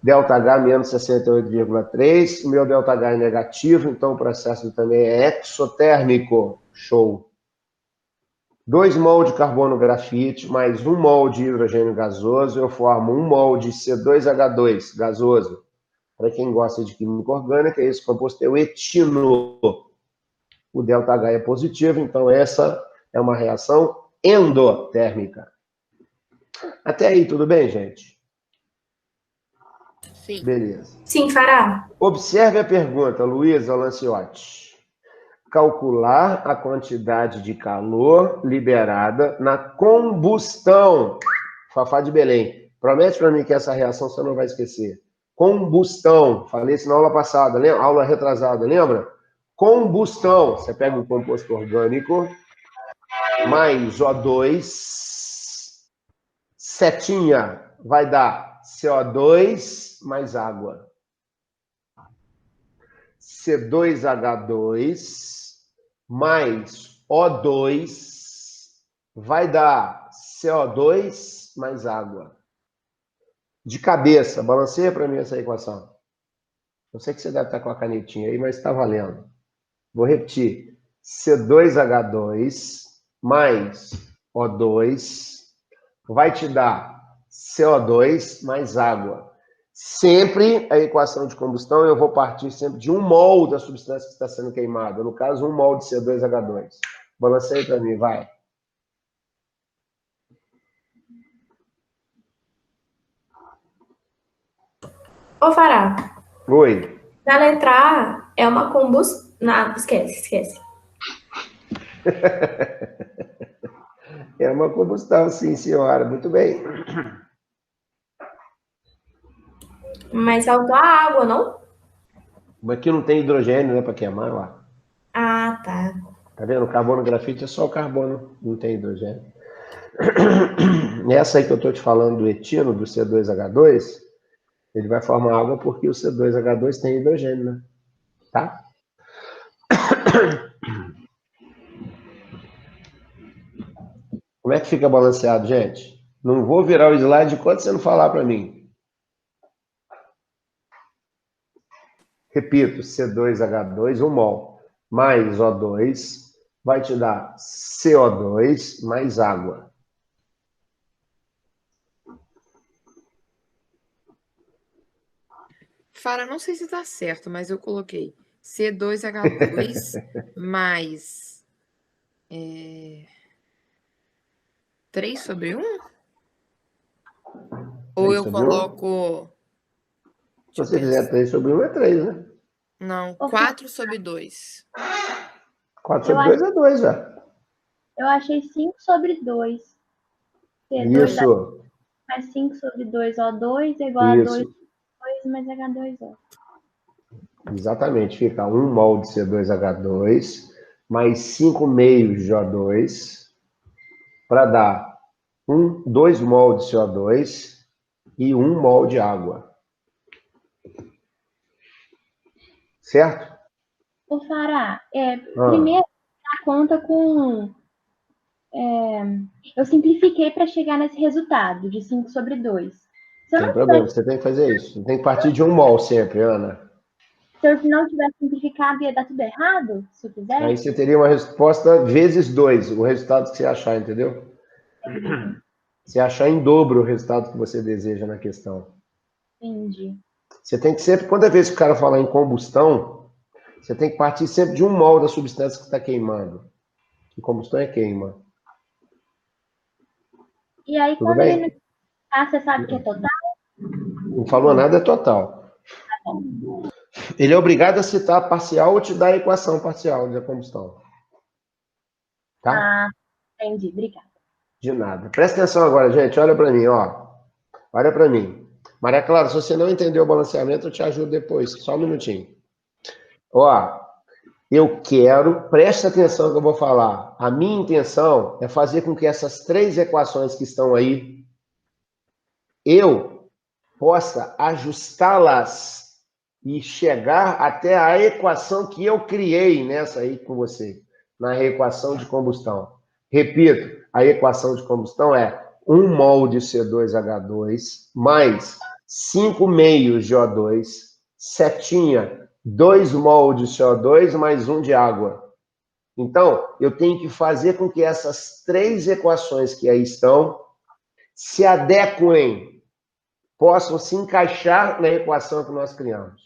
ΔH menos 68,3, o meu ΔH é negativo, então o processo também é exotérmico. Show. 2 mol de carbono grafite mais 1 mol de hidrogênio gasoso, eu formo 1 mol de C2H2 gasoso. Para quem gosta de química orgânica, esse composto é o etino. O ΔH é positivo, então essa é uma reação endotérmica. Até aí, tudo bem, gente? Sim. Beleza. Sim, Fará. Observe a pergunta, Luísa Lanciotti. Calcular a quantidade de calor liberada na combustão. Fafá de Belém. Promete para mim que essa reação você não vai esquecer. Combustão. Falei isso na aula passada, aula retrasada, lembra? Combustão. Você pega um composto orgânico mais O2, setinha, vai dar CO2 mais água. C2H2 mais O2 vai dar CO2 mais água. De cabeça, balanceia para mim essa equação. Eu sei que você deve estar com a canetinha aí, mas está valendo. Vou repetir. C2H2 mais O2 vai te dar CO2 mais água. Sempre a equação de combustão, eu vou partir sempre de 1 mol da substância que está sendo queimada. No caso, 1 mol de C2H2. Balanceia para mim, vai. Ô, Fará. Oi. Na letra A é uma combustão. Esquece. É uma combustão, sim, senhora. Muito bem. Mas faltou a água, não? Mas aqui não tem hidrogênio, né, para queimar lá. Ah, tá. Tá vendo? O carbono grafite é só o carbono, não tem hidrogênio. Essa aí que eu estou te falando do etino, do C2H2, ele vai formar água porque o C2H2 tem hidrogênio, né? Tá? Como é que fica balanceado, gente? Não vou virar o slide enquanto você não falar para mim. Repito, C2H2, 1 mol, mais O2, vai te dar CO2 mais água. Fara, não sei se tá certo, mas eu coloquei C2H2 mais 3/1? Ou eu 3/1? coloco... Se você fizer 3/1 é 3, né? Não, 4/2. 4/2 é 2, já. Eu achei 5/2. Isso. Mais 5/2 O2 é igual a 2 mais H2O. Exatamente. Fica 1 mol de C2H2 mais 5 meios de O2 para dar 2 mol de CO2 e 1 mol de água. Certo? Ô, Fará, primeiro a conta com... eu simplifiquei para chegar nesse resultado de 5/2. Sem problema, você tem que fazer isso. Você tem que partir de 1 mol sempre, Ana. Se eu não tivesse simplificado, ia dar tudo errado, se eu fizesse? Aí você teria uma resposta vezes 2, o resultado que você achar, entendeu? Você achar em dobro o resultado que você deseja na questão. Entendi. Você tem que sempre, quando vez que o cara falar em combustão, você tem que partir sempre de 1 mol da substância que está queimando. E combustão é queima. E aí, Tudo quando bem? ele não... você sabe que é total? Não falou nada, é total. Ele é obrigado a citar a parcial ou te dar a equação parcial da combustão. Tá? Entendi. Obrigada. De nada. Presta atenção agora, gente. Olha para mim, ó. Olha para mim. Maria Clara, se você não entendeu o balanceamento, eu te ajudo depois. Só um minutinho. Ó, eu quero, presta atenção no que eu vou falar. A minha intenção é fazer com que essas 3 equações que estão aí, eu possa ajustá-las e chegar até a equação que eu criei nessa aí com você. na equação de combustão? Repito, a equação de combustão é 1 mol de C2H2 mais 5 meios de O2, setinha, 2 mol de CO2 mais 1 de água. Então, eu tenho que fazer com que essas 3 equações que aí estão se adequem, possam se encaixar na equação que nós criamos.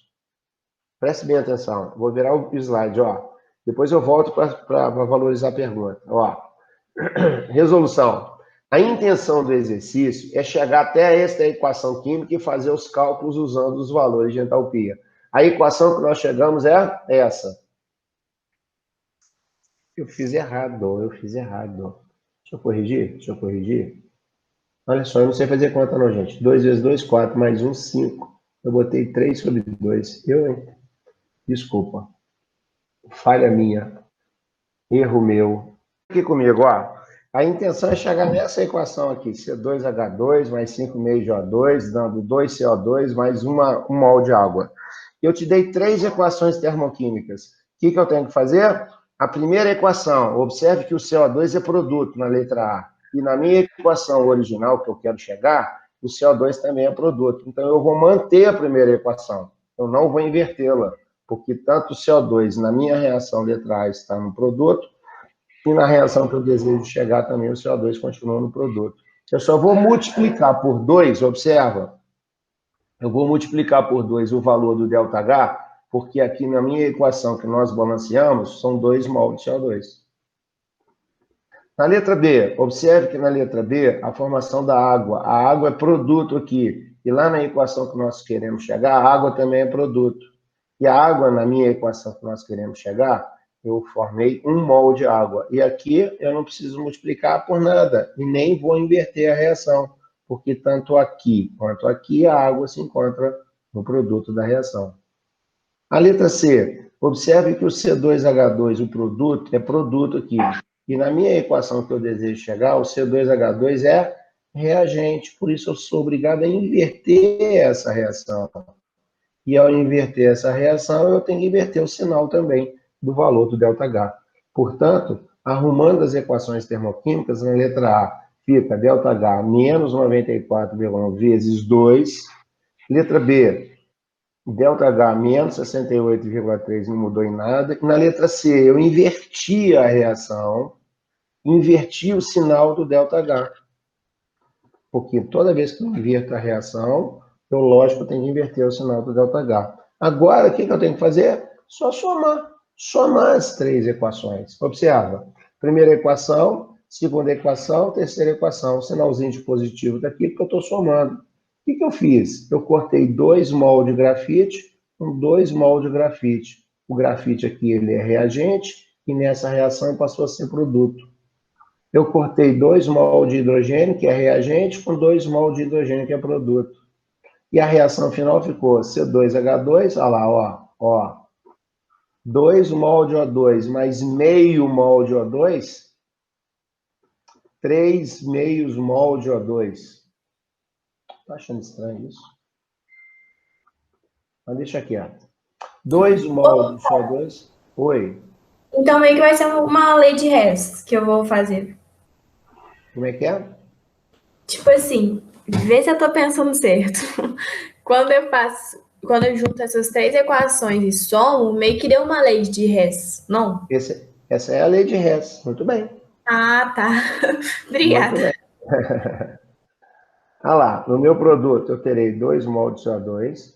Preste bem atenção. Vou virar o slide, ó. Depois eu volto para valorizar a pergunta. Ó. Resolução. A intenção do exercício é chegar até esta equação química e fazer os cálculos usando os valores de entalpia. A equação que nós chegamos é essa. Eu fiz errado. Deixa eu corrigir. Olha só, eu não sei fazer conta não, gente. 2 vezes 2, 4, mais 1, 5. Eu botei 3 sobre 2. Hein? Desculpa. Falha minha. Erro meu. Aqui comigo, ó. A intenção é chegar nessa equação aqui. C2H2 mais 5 meios de O2, dando 2 CO2 mais 1 mol de água. Eu te dei 3 equações termoquímicas. O que eu tenho que fazer? A primeira equação, observe que o CO2 é produto na letra A. E na minha equação original, que eu quero chegar, o CO2 também é produto. Então, eu vou manter a primeira equação. Eu não vou invertê-la, porque tanto o CO2 na minha reação letra A está no produto, e na reação que eu desejo chegar também o CO2 continua no produto. Eu só vou multiplicar por 2, observa. Eu vou multiplicar por 2 o valor do ΔH, porque aqui na minha equação que nós balanceamos, são 2 mol de CO2. Na letra B, observe que na letra B, a formação da água. A água é produto aqui. E lá na equação que nós queremos chegar, a água também é produto. E a água, na minha equação que nós queremos chegar, eu formei 1 mol de água. E aqui eu não preciso multiplicar por nada. E nem vou inverter a reação. Porque tanto aqui quanto aqui, a água se encontra no produto da reação. A letra C, observe que o C2H2, o produto, é produto aqui. E na minha equação que eu desejo chegar, o C2H2 é reagente. Por isso eu sou obrigado a inverter essa reação. E ao inverter essa reação, eu tenho que inverter o sinal também do valor do ΔH. Portanto, arrumando as equações termoquímicas, na letra A fica ΔH menos 94,1 vezes 2. Letra B, ΔH menos 68,3 não mudou em nada. E na letra C, eu inverti a reação, inverti o sinal do ΔH. Porque toda vez que eu inverto a reação, eu, lógico, tenho que inverter o sinal do ΔH. Agora, o que eu tenho que fazer? Só somar. Somar as 3 equações. Observa. Primeira equação, segunda equação, terceira equação. O sinalzinho de positivo daqui, porque eu estou somando. O que eu fiz? Eu cortei 2 mol de grafite com 2 mol de grafite. O grafite aqui ele é reagente e nessa reação passou a ser produto. Eu cortei 2 mol de hidrogênio, que é reagente, com 2 mol de hidrogênio, que é produto. E a reação final ficou C2H2, olha lá, ó. 2 mol de O2 mais meio mol de O2, 3 meios mol de O2. Tá achando estranho isso? Mas deixa quieto. 2 mol de CO2. Oi. Então, meio que vai ser uma lei de Hess que eu vou fazer. Como é que é? Tipo assim, vê se eu tô pensando certo. Quando eu junto essas 3 equações e somo, meio que deu uma lei de Hess, não? Essa é a lei de Hess. Muito bem. Ah, tá. Obrigada. Muito bem. Olha lá, no meu produto eu terei 2 mol de CO2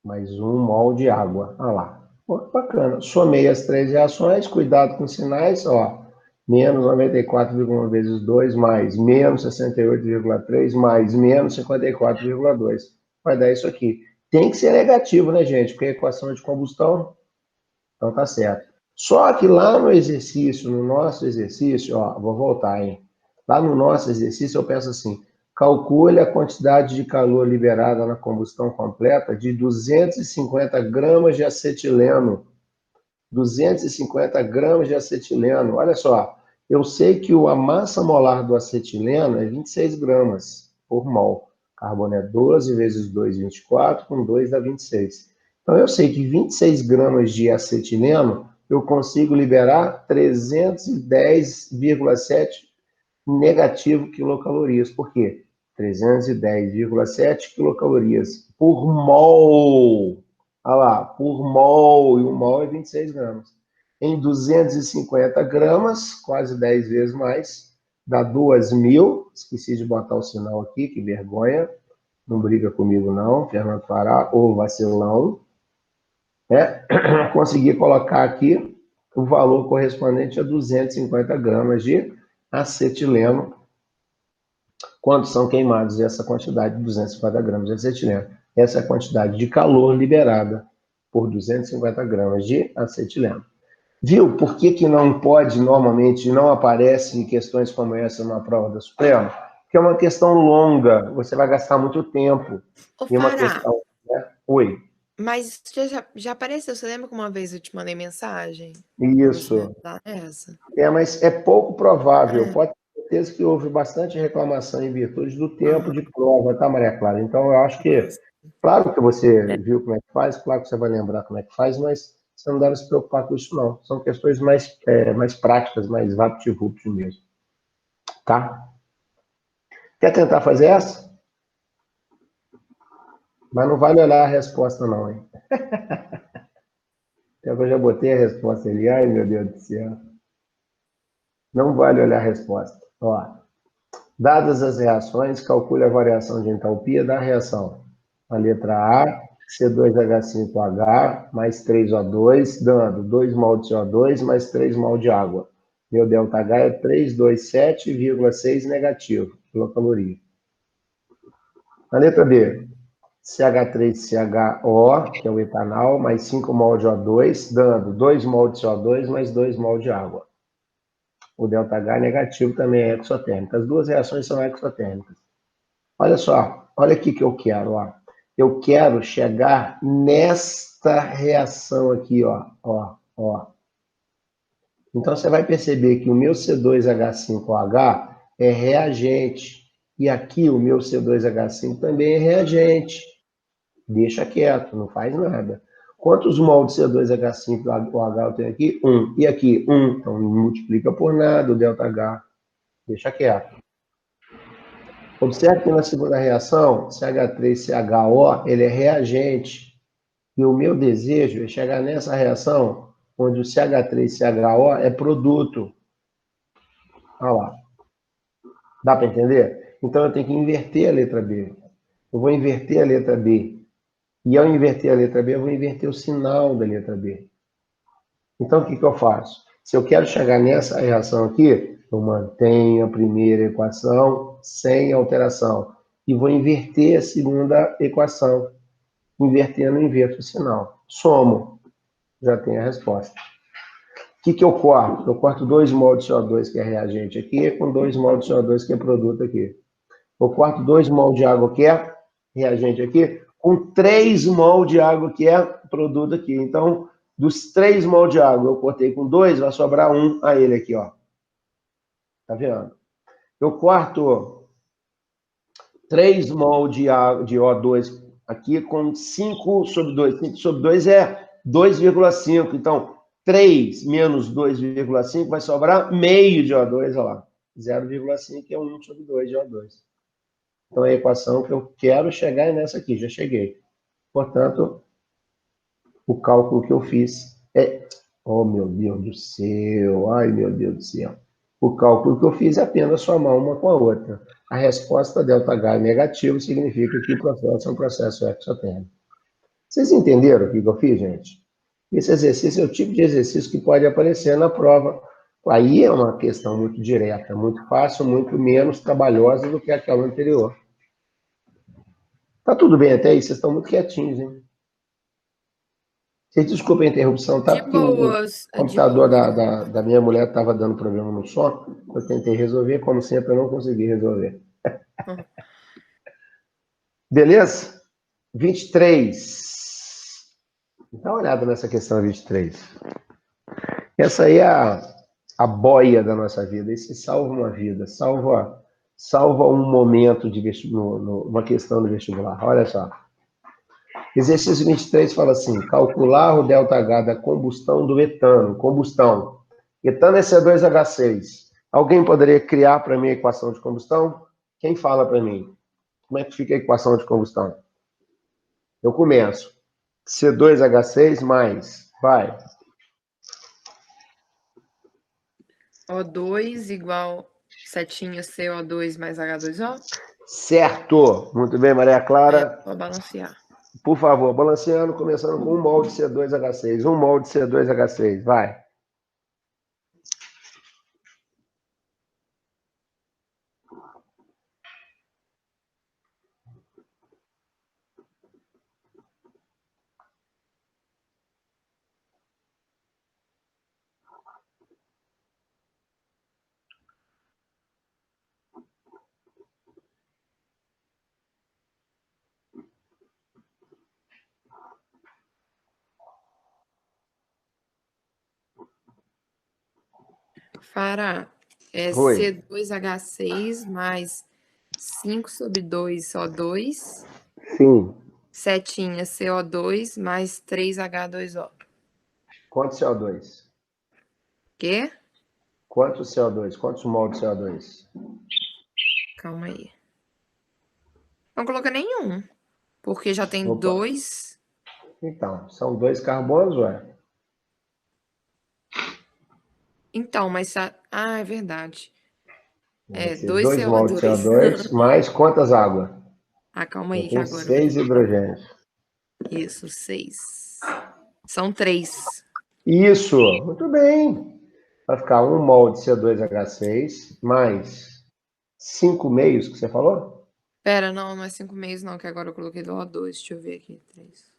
mais 1 mol de água. Olha lá. Bacana. Somei as 3 reações, cuidado com os sinais, ó. Menos 94,1 vezes 2, mais menos 68,3, mais menos 54,2. Vai dar isso aqui. Tem que ser negativo, né, gente? Porque a equação é de combustão, então tá certo. Só que lá no exercício, no nosso exercício, ó, vou voltar, hein? Lá no nosso exercício eu penso assim, calcule a quantidade de calor liberada na combustão completa de 250 gramas de acetileno. 250 gramas de acetileno. Olha só, eu sei que a massa molar do acetileno é 26 gramas por mol. Carbono é 12 vezes 2, 24, com 2 dá 26. Então, eu sei que 26 gramas de acetileno eu consigo liberar 310,7 negativo quilocalorias. Por quê? 310,7 quilocalorias por mol. Olha lá, por mol, e o mol é 26 gramas. Em 250 gramas, quase 10 vezes mais, dá 2.000. Esqueci de botar o sinal aqui, que vergonha. Não briga comigo não, Fernando Fará, ou vacilão. Consegui colocar aqui o valor correspondente a 250 gramas de acetileno, quando são queimados essa quantidade de 250 gramas de acetileno. Essa é a quantidade de calor liberada por 250 gramas de acetileno. Viu por que não pode, normalmente, não aparece em questões como essa na prova da Suprema? Porque é uma questão longa, você vai gastar muito tempo. Ô, E uma Fará, questão, né? Oi. mas já apareceu? Você lembra que uma vez eu te mandei mensagem? Isso. Essa? Mas é pouco provável. Pode ter certeza que houve bastante reclamação em virtude do tempo de prova, tá, Maria Clara? Então, eu acho que, claro que você viu como é que faz, claro que você vai lembrar como é que faz, mas você não deve se preocupar com isso, não. São questões mais práticas, mais vapt-vupt mesmo. Tá? Quer tentar fazer essa? Mas não vale olhar a resposta, não, hein? Eu já botei a resposta ali. Ai, meu Deus do céu. Não vale olhar a resposta. Ó, dadas as reações, calcule a variação de entalpia da reação. A letra A, C2H5OH mais 3O2, dando 2 mol de CO2 mais 3 mol de água. Meu ΔH é 327,6 negativo, quilocaloria. A letra B, CH3CHO, que é o etanol, mais 5 mol de O2, dando 2 mol de CO2 mais 2 mol de água. O ΔH negativo também é exotérmico. As duas reações são exotérmicas. Olha só, olha aqui que eu quero, ó. Eu quero chegar nesta reação aqui, ó. Então, você vai perceber que o meu C2H5OH é reagente. E aqui o meu C2H5 também é reagente. Deixa quieto, não faz nada. Quantos mol de C2H5OH eu tenho aqui? 1. E aqui? 1. Então, não multiplica por nada o ΔH. Deixa quieto. Observe que na segunda reação, CH3CHO, ele é reagente. E o meu desejo é chegar nessa reação, onde o CH3CHO é produto. Olha lá. Dá para entender? Então, eu tenho que inverter a letra B. Eu vou inverter a letra B. E ao inverter a letra B, eu vou inverter o sinal da letra B. Então, o que eu faço? Se eu quero chegar nessa reação aqui, eu mantenho a primeira equação sem alteração. E vou inverter a segunda equação. Invertendo, eu inverto o sinal. Somo. Já tenho a resposta. O que eu corto? Eu corto 2 mol de CO2, que é reagente aqui, com 2 mol de CO2, que é produto aqui. Eu corto 2 mol de água, que é reagente aqui, com 3 mol de água, que é produto aqui. Então, dos 3 mol de água, eu cortei com 2, vai sobrar 1 a ele aqui, ó. Tá vendo? Eu corto 3 mol de O2 aqui com 5 sobre 2. 5 sobre 2 é 2,5. Então, 3 menos 2,5 vai sobrar meio de O2, olha lá. 0,5 é 1 sobre 2 de O2. Então, a equação que eu quero chegar é nessa aqui, já cheguei. Portanto, o cálculo que eu fiz é... Oh, meu Deus do céu! Ai, meu Deus do céu! O cálculo que eu fiz é apenas somar uma com a outra. A resposta ΔH é negativo, significa que o processo é um processo exotérmico. Vocês entenderam o que eu fiz, gente? Esse exercício é o tipo de exercício que pode aparecer na prova. Aí é uma questão muito direta, muito fácil, muito menos trabalhosa do que aquela anterior. Tá tudo bem até aí? Vocês estão muito quietinhos, hein? Vocês desculpem a interrupção, tá? Porque o computador da minha mulher estava dando problema no som. Eu tentei resolver, como sempre, eu não consegui resolver. Beleza? 23. Dá uma olhada nessa questão 23. Essa aí é a boia da nossa vida. Isso salva uma vida, salva um momento de uma questão do vestibular. Olha só. Exercício 23 fala assim, calcular o ΔH da combustão do etano. Combustão. Etano é C2H6. Alguém poderia criar para mim a equação de combustão? Quem fala para mim? Como é que fica a equação de combustão? Eu começo. C2H6 mais, vai. O2 igual setinha CO2 mais H2O? Certo! Muito bem, Maria Clara. Vou balancear. Por favor, balanceando, começando com 1 mol de C2H6. 1 mol de C2H6, vai. Fará, é Oi. C2H6 mais 5/2 O2, Sim. setinha CO2 mais 3H2O. Quanto CO2? Quê? Quanto CO2? Quantos mol de CO2? Calma aí. Não coloca nenhum, porque já tem Opa. 2. Então, são 2 carbonos, ué? Então, mas... é verdade. Vai ser 2 2 mol de CO2. CO2 mais quantas águas? Calma aí, que Tem agora... 6 hidrogênios. Isso, 6. São 3. Isso, muito bem. Vai ficar 1 mol de C2H6 mais 5 meios que você falou? Pera, não é 5 meios não, que agora eu coloquei do O2. Deixa eu ver aqui. 3.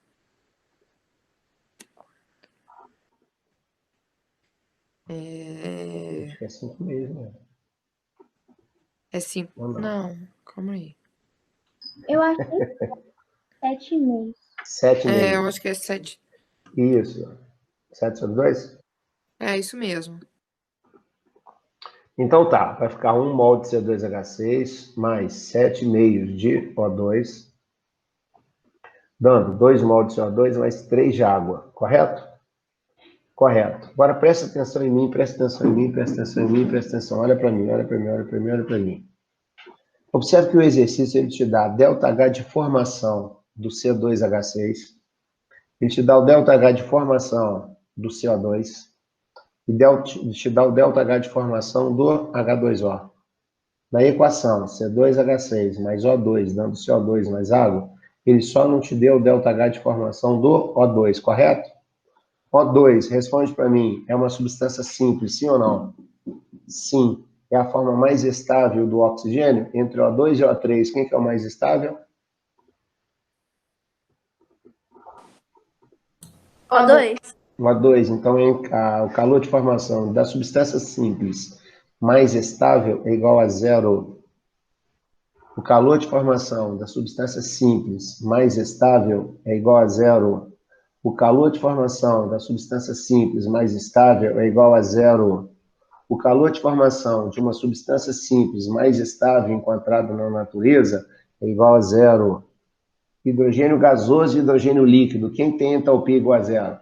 Acho que é 5 meios, né? É 5. Não, calma aí. Eu acho que é 7,5. 7 meios. Eu acho que é 7. Isso. 7 sobre 2? É isso mesmo. Então tá, vai ficar 1 mol de C2H6 mais 7 meios de O2, dando 2 mol de CO2 mais 3 de água, correto? Correto. Agora presta atenção em mim, presta atenção em mim, presta atenção em mim, presta atenção. Olha para mim, olha para mim, olha para mim, olha para mim. Observe que o exercício ele te dá ΔH de formação do C2H6, ele te dá o ΔH de formação do CO2 e te dá o ΔH de formação do H2O. Na equação C2H6 mais O2 dando CO2 mais água, ele só não te deu o ΔH de formação do O2, correto? O2, responde para mim, é uma substância simples, sim ou não? Sim. É a forma mais estável do oxigênio? Entre O2 e O3, quem que é o mais estável? O2. O2, então o calor de formação da substância simples mais estável é igual a zero. O calor de formação da substância simples mais estável é igual a zero. O calor de formação da substância simples mais estável é igual a zero. O calor de formação de uma substância simples mais estável encontrado na natureza é igual a zero. Hidrogênio gasoso e hidrogênio líquido. Quem tem entalpia igual a zero?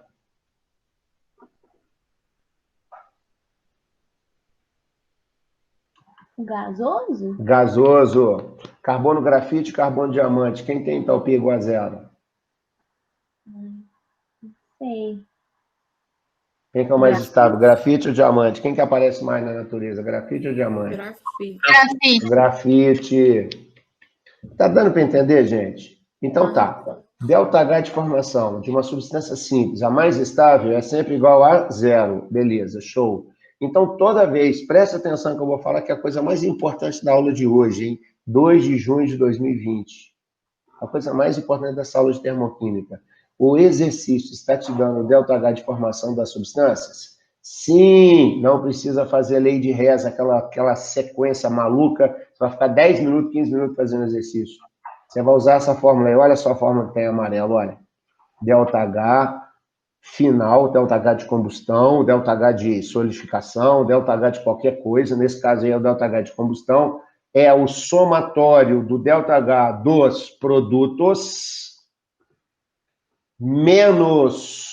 Gasoso? Gasoso. Carbono grafite e carbono diamante. Quem tem entalpia igual a zero? Sei. Quem que é o mais estável? Grafite ou diamante? Quem que aparece mais na natureza? Grafite ou diamante? Grafite. Grafite. Tá dando para entender, gente? Então tá. ΔH de formação de uma substância simples, a mais estável, é sempre igual a zero. Beleza, show. Então, toda vez, presta atenção que eu vou falar que é a coisa mais importante da aula de hoje, hein? 2 de junho de 2020. A coisa mais importante dessa aula de termoquímica. O exercício está te dando o ΔH de formação das substâncias? Sim, não precisa fazer lei de Hess, aquela sequência maluca. Você vai ficar 10 minutos, 15 minutos fazendo exercício. Você vai usar essa fórmula aí. Olha só a fórmula que tem amarelo, olha. ΔH final, ΔH de combustão, ΔH de solidificação, ΔH de qualquer coisa. Nesse caso aí é o ΔH de combustão. É o somatório do ΔH dos produtos menos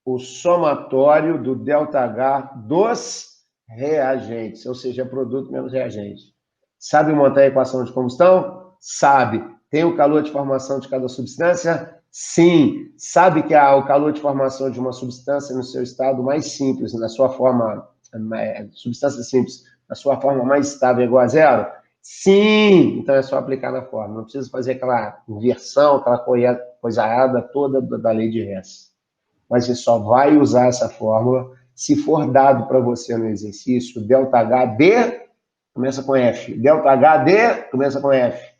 o somatório do ΔH dos reagentes, ou seja, produto menos reagente. Sabe montar a equação de combustão? Sabe. Tem o calor de formação de cada substância? Sim. Sabe que há o calor de formação de uma substância no seu estado mais simples, na sua forma, substância simples, na sua forma mais estável igual a zero? Sim. Então é só aplicar na fórmula. Não precisa fazer aquela inversão, aquela coisaiada toda da lei de Hess. Mas você só vai usar essa fórmula se for dado para você no exercício ΔH de, começa com F. ΔH de, começa com F.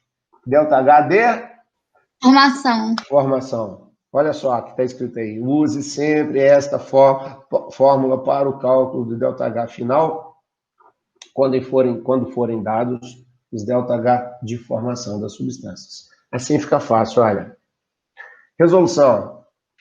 ΔH de formação. Olha só o que está escrito aí. Use sempre esta fórmula para o cálculo do ΔH final quando forem dados os ΔH de formação das substâncias. Assim fica fácil, olha. Resolução.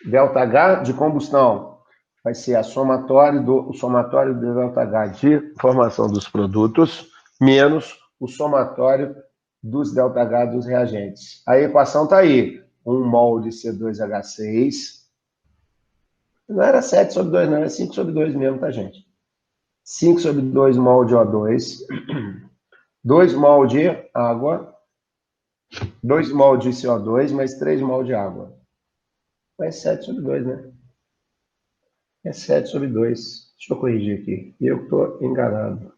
ΔH de combustão vai ser o somatório do ΔH de formação dos produtos menos o somatório dos ΔH dos reagentes. A equação está aí. 1 mol de C2H6. Não era 7 sobre 2, não. Era 5 sobre 2 mesmo, tá, gente? 5 sobre 2 mol de O2. 2 mol de água. 2 mol de CO2, mais 3 mol de água. É 7 sobre 2, né? É 7 sobre 2. Deixa eu corrigir aqui. Eu estou enganado.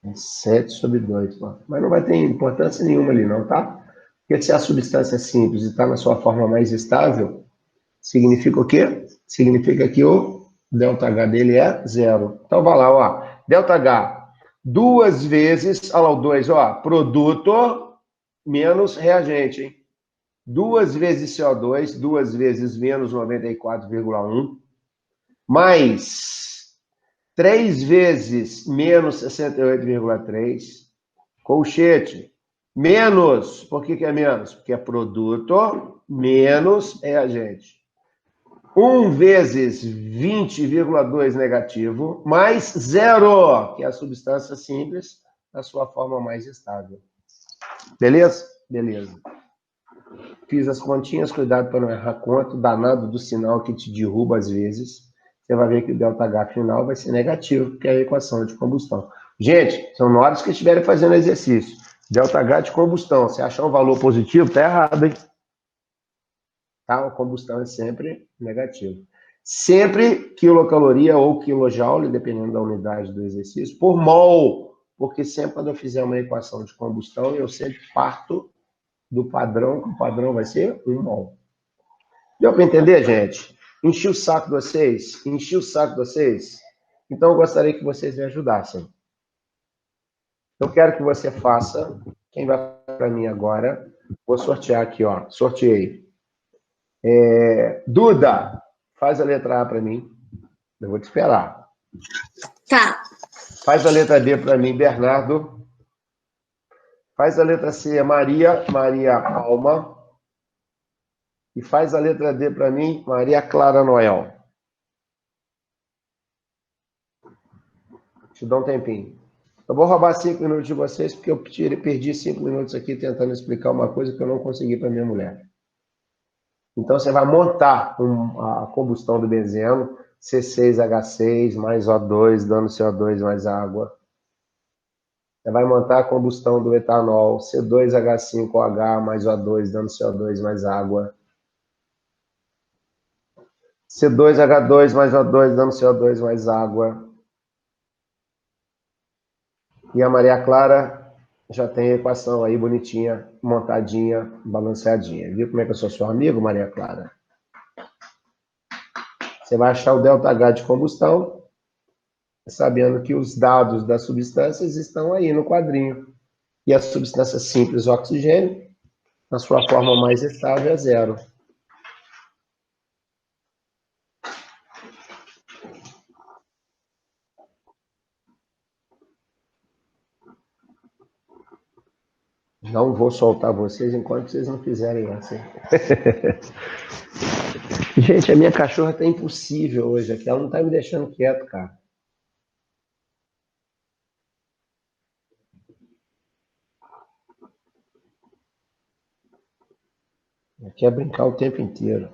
É 7 sobre 2. Ó. Mas não vai ter importância nenhuma ali, não, tá? Porque se a substância é simples e está na sua forma mais estável, significa o quê? Significa que o ΔH dele é zero. Então, vai lá, ó. ΔH, 2 vezes, olha lá o 2, ó, produto menos reagente, hein? 2 vezes CO2, 2 vezes menos 94,1, mais 3 vezes menos 68,3, colchete, menos, por que é menos? Porque é produto menos reagente. 1 vezes 20,2 negativo, mais 0, que é a substância simples, na sua forma mais estável. Beleza? Beleza. Fiz as continhas, cuidado para não errar conta, danado do sinal que te derruba às vezes. Você vai ver que o ΔH final vai ser negativo, porque é a equação de combustão. Gente, são horas que estiverem fazendo exercício. ΔH de combustão, se achar um valor positivo, tá errado, hein? Tá? A combustão é sempre negativo. Sempre quilocaloria ou quilojoule, dependendo da unidade do exercício, por mol, porque sempre quando eu fizer uma equação de combustão, eu sempre parto do padrão, que o padrão vai ser 1 mol. Deu para entender, gente? Enchi o saco de vocês? Enchi o saco de vocês? Então eu gostaria que vocês me ajudassem. Eu quero que você faça, quem vai para mim agora, vou sortear aqui, ó, sorteei. Duda, faz a letra A para mim. Eu vou te esperar. Tá. Faz a letra B para mim, Bernardo. Faz a letra C, Maria Alma. E faz a letra D para mim, Maria Clara Noel. Te dou um tempinho. Eu vou roubar 5 minutos de vocês, porque eu perdi 5 minutos aqui tentando explicar uma coisa que eu não consegui para minha mulher. Então, você vai montar a combustão do benzeno, C6H6 mais O2, dando CO2 mais água. Você vai montar a combustão do etanol, C2H5OH mais O2, dando CO2 mais água. C2H2 mais O2, dando CO2 mais água. E a Maria Clara já tem a equação aí bonitinha, montadinha, balanceadinha. Viu como é que eu sou seu amigo, Maria Clara? Você vai achar o ΔH de combustão, sabendo que os dados das substâncias estão aí no quadrinho. E a substância simples, oxigênio, na sua forma mais estável, é 0. Não vou soltar vocês enquanto vocês não fizerem essa. Gente, a minha cachorra tá impossível hoje aqui. Ela não tá me deixando quieto, cara. Quer brincar o tempo inteiro.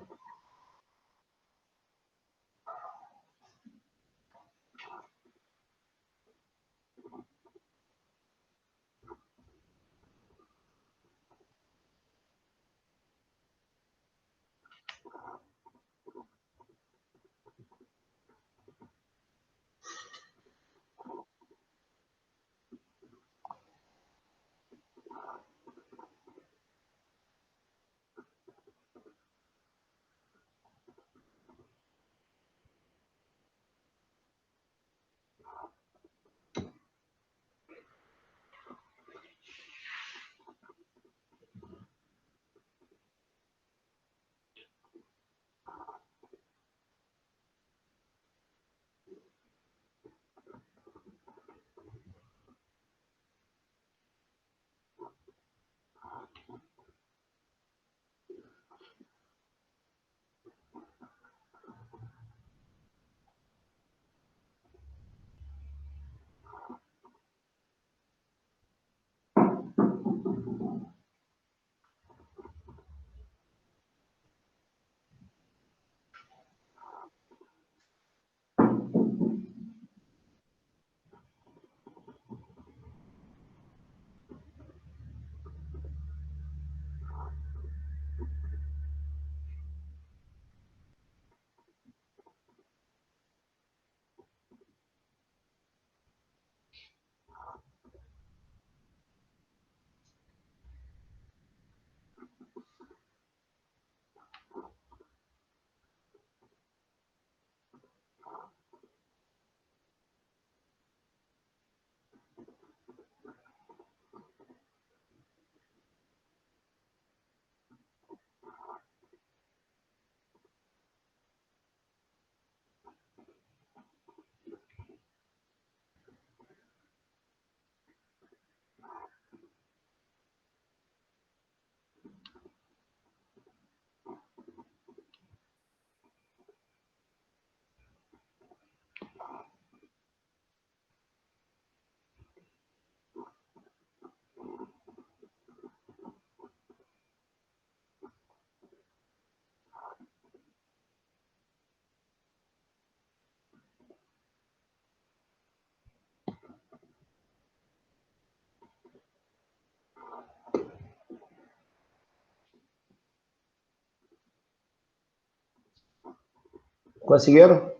Conseguiram?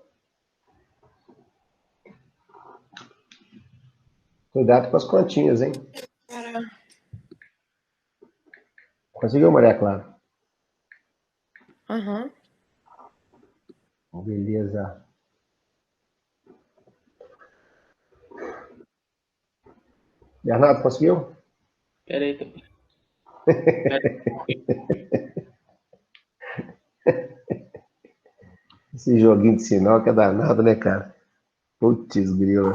Cuidado com as continhas, hein? Conseguiu, Maria Clara? Aham. Beleza. Bernardo, conseguiu? Peraí. Esse joguinho de sinal que é danado, né, cara? Putz, grila.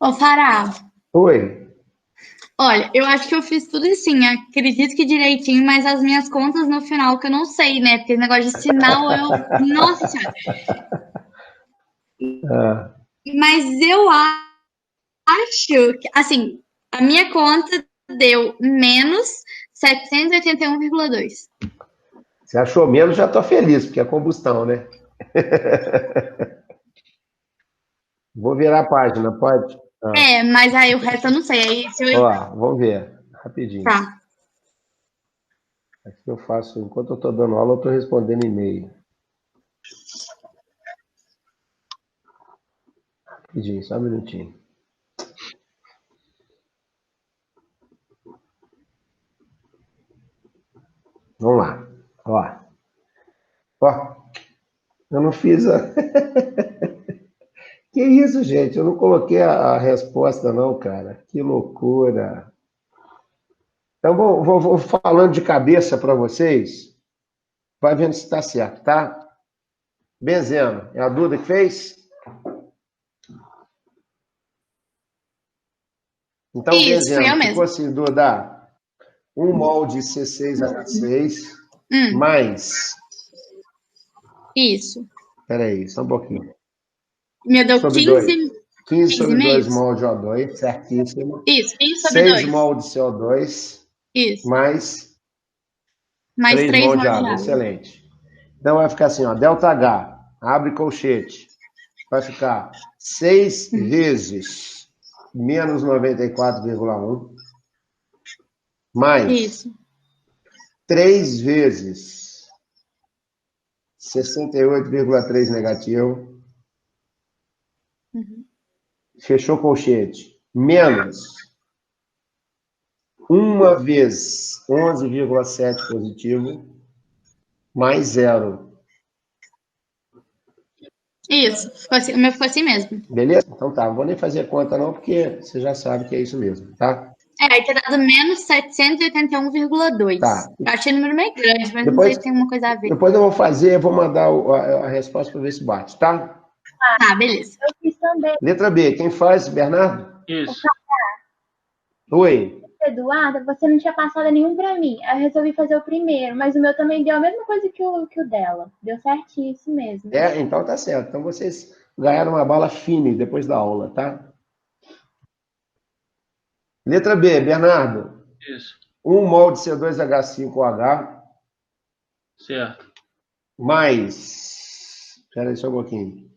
Ô, Fará, Oi. olha, eu acho que eu fiz tudo assim, acredito que direitinho, mas as minhas contas no final que eu não sei, né? Porque esse negócio de sinal, Nossa Senhora. Ah, Mas eu acho que, assim, a minha conta deu menos 781,2. você achou menos, já tô feliz, porque é combustão, né? Vou virar a página, pode? Ah, Mas aí o resto eu não sei. Aí se eu... ó, vamos ver, rapidinho. Tá. Aqui eu faço, enquanto eu tô dando aula, eu tô respondendo e-mail. Rapidinho, só um minutinho. Vamos lá. Ó, eu não fiz a... Que isso, gente? Eu não coloquei a resposta, não, cara. Que loucura. Então, vou falando de cabeça para vocês. Vai vendo se está certo, tá? Benzeno, é a Duda que fez? Então, por Isso, fui eu exemplo, ficou mesmo. assim, Duda, um molde C6H6 mais... Isso. Peraí, só um pouquinho. Me deu Sobre 15, 15 sobre 2 15,5? molde O2, certíssimo. Isso, 15 sobre 6 2. molde CO2 Isso. mais Mais 3 3 molde de moldes de água. água. Excelente. Então vai ficar assim, ó, ΔH, abre colchete, vai ficar 6 vezes menos 94,1 mais Isso. 3 vezes 68,3 negativo. Fechou colchete. Menos 1 vez 11,7 positivo, mais 0. Isso. Ficou assim, o meu ficou assim mesmo. Beleza? Então tá, não vou nem fazer conta não, porque você já sabe que é isso mesmo, tá? Aí tinha dado menos 781,2. Tá. Eu achei o número meio grande, mas não sei Depois, se tem alguma coisa a ver. depois eu vou fazer, eu vou mandar a resposta para ver se bate, tá? Tá, beleza. Eu fiz também. Letra B, quem faz, Bernardo? Isso. Oi. Eduardo, você não tinha passado nenhum pra mim. Aí eu resolvi fazer o primeiro, mas o meu também deu a mesma coisa que o dela. Deu certíssimo mesmo. É, então tá certo. Então vocês ganharam uma bala fine depois da aula, tá? Letra B, Bernardo. Isso. 1 mol de C2H5OH Certo. mais... Espera aí só um pouquinho.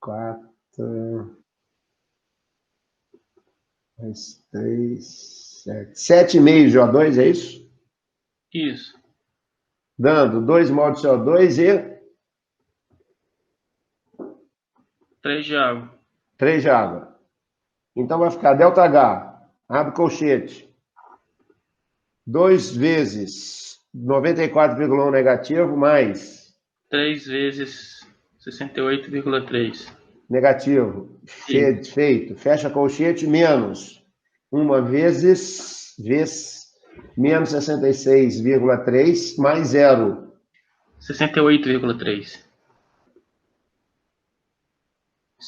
4... mais 3... 7. 7,5 de O2, é isso? Isso. Dando 2 mol de CO2 e 3 de água. 3 de água. Então vai ficar ΔH, abre colchete, 2 vezes 94,1 negativo, mais 3 vezes 68,3. negativo, feito, fecha colchete, menos 1 vezes menos 66,3, mais 0. 68,3.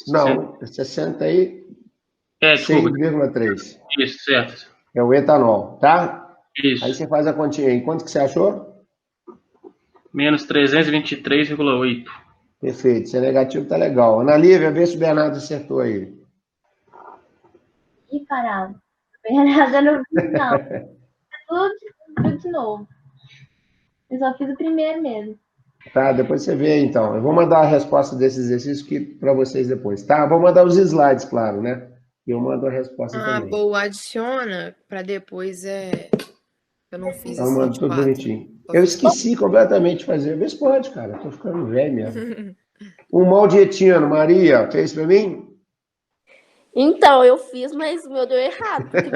Não, 66,3. Isso, certo. É o etanol, tá? Isso. Aí você faz a continha aí. Quanto que você achou? Menos 323,8. Perfeito, se é negativo tá legal. Ana Lívia, vê se o Bernardo acertou aí. Ih, caralho. Bernardo, não fiz, não. Tudo de novo. Eu só fiz o primeiro mesmo. Tá, depois você vê aí, então. Eu vou mandar a resposta desse exercício para vocês depois, tá? Vou mandar os slides, claro, né? E eu mando a resposta também. Boa, adiciona para depois eu não fiz Então, eu esse mando de tudo 4. bonitinho. Eu esqueci completamente de fazer. Vê se pode, cara. Tô ficando velho mesmo. Um mal de etino, Maria, fez para mim? Então, eu fiz, mas o meu deu errado, porque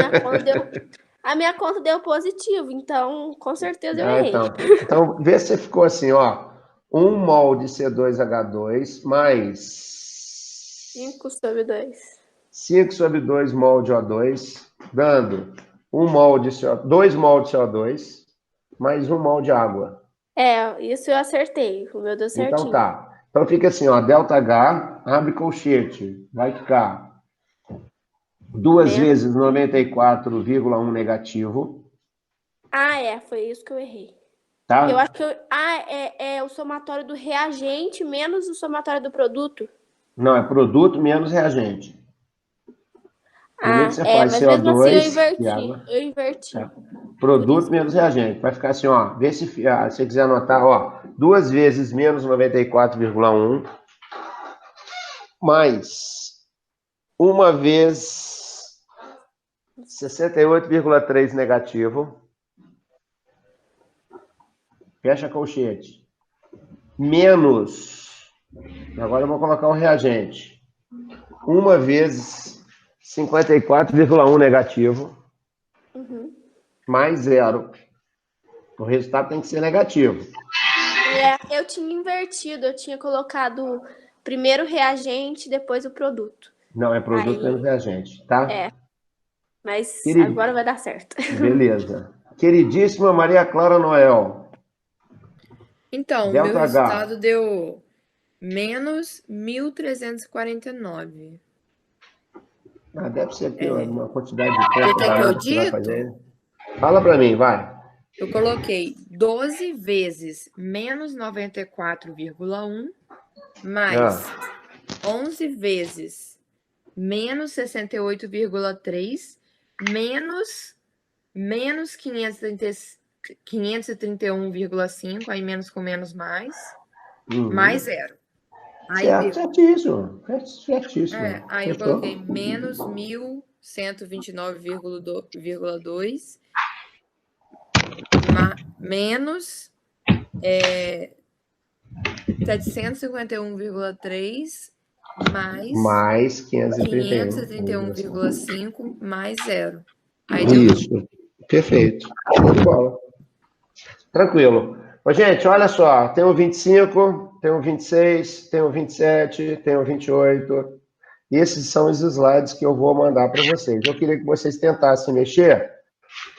a minha conta deu positivo, então com certeza eu errei. Então, vê se ficou assim, ó. 1 mol de C2H2 mais 5 sobre 2. 5 sobre 2 mol de O2, dando 1 mol de CO2, 2 mol de CO2, mais 1 mol de água. Isso eu acertei, o meu deu certinho. Então tá. Então fica assim, ó, ΔH, abre colchete, vai ficar 2 vezes 94,1 negativo. Foi isso que eu errei. Tá? Eu acho que é o somatório do reagente menos o somatório do produto. Não, é produto menos reagente. Primeiro você faz mas CO2 mesmo assim e água. eu inverti. É. Produto menos reagente. Vai ficar assim, ó. Vê se você quiser anotar, ó. 2 vezes menos 94,1 mais 1 vez 68,3 negativo. Fecha colchete. Menos. Agora eu vou colocar o reagente. 1 vezes 54,1 negativo. Mais 0. O resultado tem que ser negativo. Eu tinha invertido. Eu tinha colocado primeiro o reagente, depois o produto. Não, é produto menos reagente, tá? Mas agora vai dar certo. Beleza. Queridíssima Maria Clara Noel. Então, o meu resultado deu menos 1.349. Deve ser aqui uma quantidade de Quer ponto que eu barato que você vai dito? fazer. Fala para mim, vai. Eu coloquei 12 vezes menos 94,1 mais 11 vezes menos 68,3 menos 531,5, aí menos com menos mais zero. Aí Certíssimo. aí eu coloquei menos 1.129,2 menos 751,3 mais 531,5 mais zero. Aí deu Isso. Perfeito. Show de bola. Tranquilo. Ô, gente, olha só. Tem o 25, tem o 26, tem o 27, tem o 28. Esses são os slides que eu vou mandar para vocês. Eu queria que vocês tentassem mexer,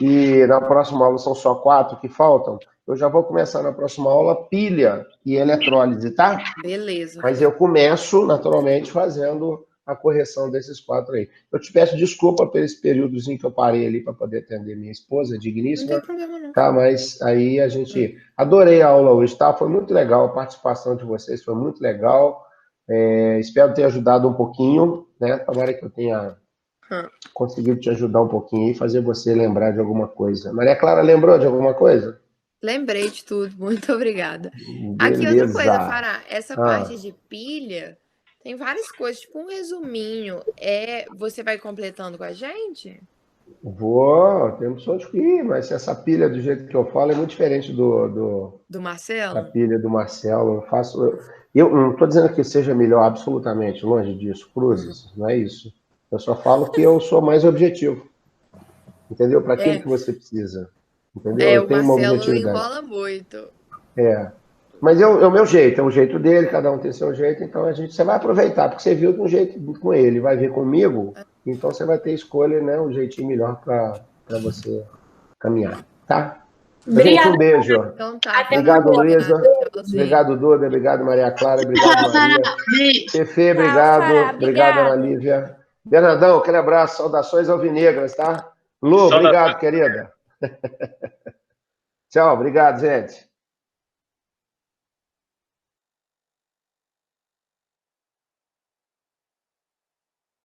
e na próxima aula são só 4 que faltam. Eu já vou começar na próxima aula pilha e eletrólise, tá? Beleza. Mas eu começo, naturalmente, fazendo a correção desses 4 aí. Eu te peço desculpa por esse períodozinho que eu parei ali para poder atender minha esposa, digníssima. Não tem problema, não. Tá, mas aí a gente... Adorei a aula hoje, tá? Foi muito legal, a participação de vocês foi muito legal. Espero ter ajudado um pouquinho, né? Tomara que eu tenha conseguido te ajudar um pouquinho e fazer você lembrar de alguma coisa. Maria Clara, lembrou de alguma coisa? Lembrei de tudo, muito obrigada. Beleza. Aqui outra coisa, Fará, essa parte de pilha tem várias coisas, tipo um resuminho. Você vai completando com a gente? Temos som de ir, mas essa pilha do jeito que eu falo é muito diferente do Marcelo? Da pilha do Marcelo. Eu não estou dizendo que seja melhor, absolutamente, longe disso, cruzes, não é isso. Eu só falo que eu sou mais objetivo, entendeu? Para aquilo que você precisa, entendeu? Eu tenho uma objetividade. O Marcelo enrola muito. Mas é o meu jeito, é o jeito dele, cada um tem seu jeito, então você vai aproveitar, porque você viu de um jeito com ele, vai ver comigo, então você vai ter escolha, né, um jeitinho melhor para você caminhar, tá? Gente, um beijo. Então tá. Obrigado, Luísa. Obrigado, Duda. Obrigado, Maria Clara. Obrigado, Maria. Fefe, obrigado. Obrigado, Ana Lívia. Bernardão, aquele abraço. Saudações alvinegras, tá? Lu, obrigado, querida. Tchau, obrigado, gente.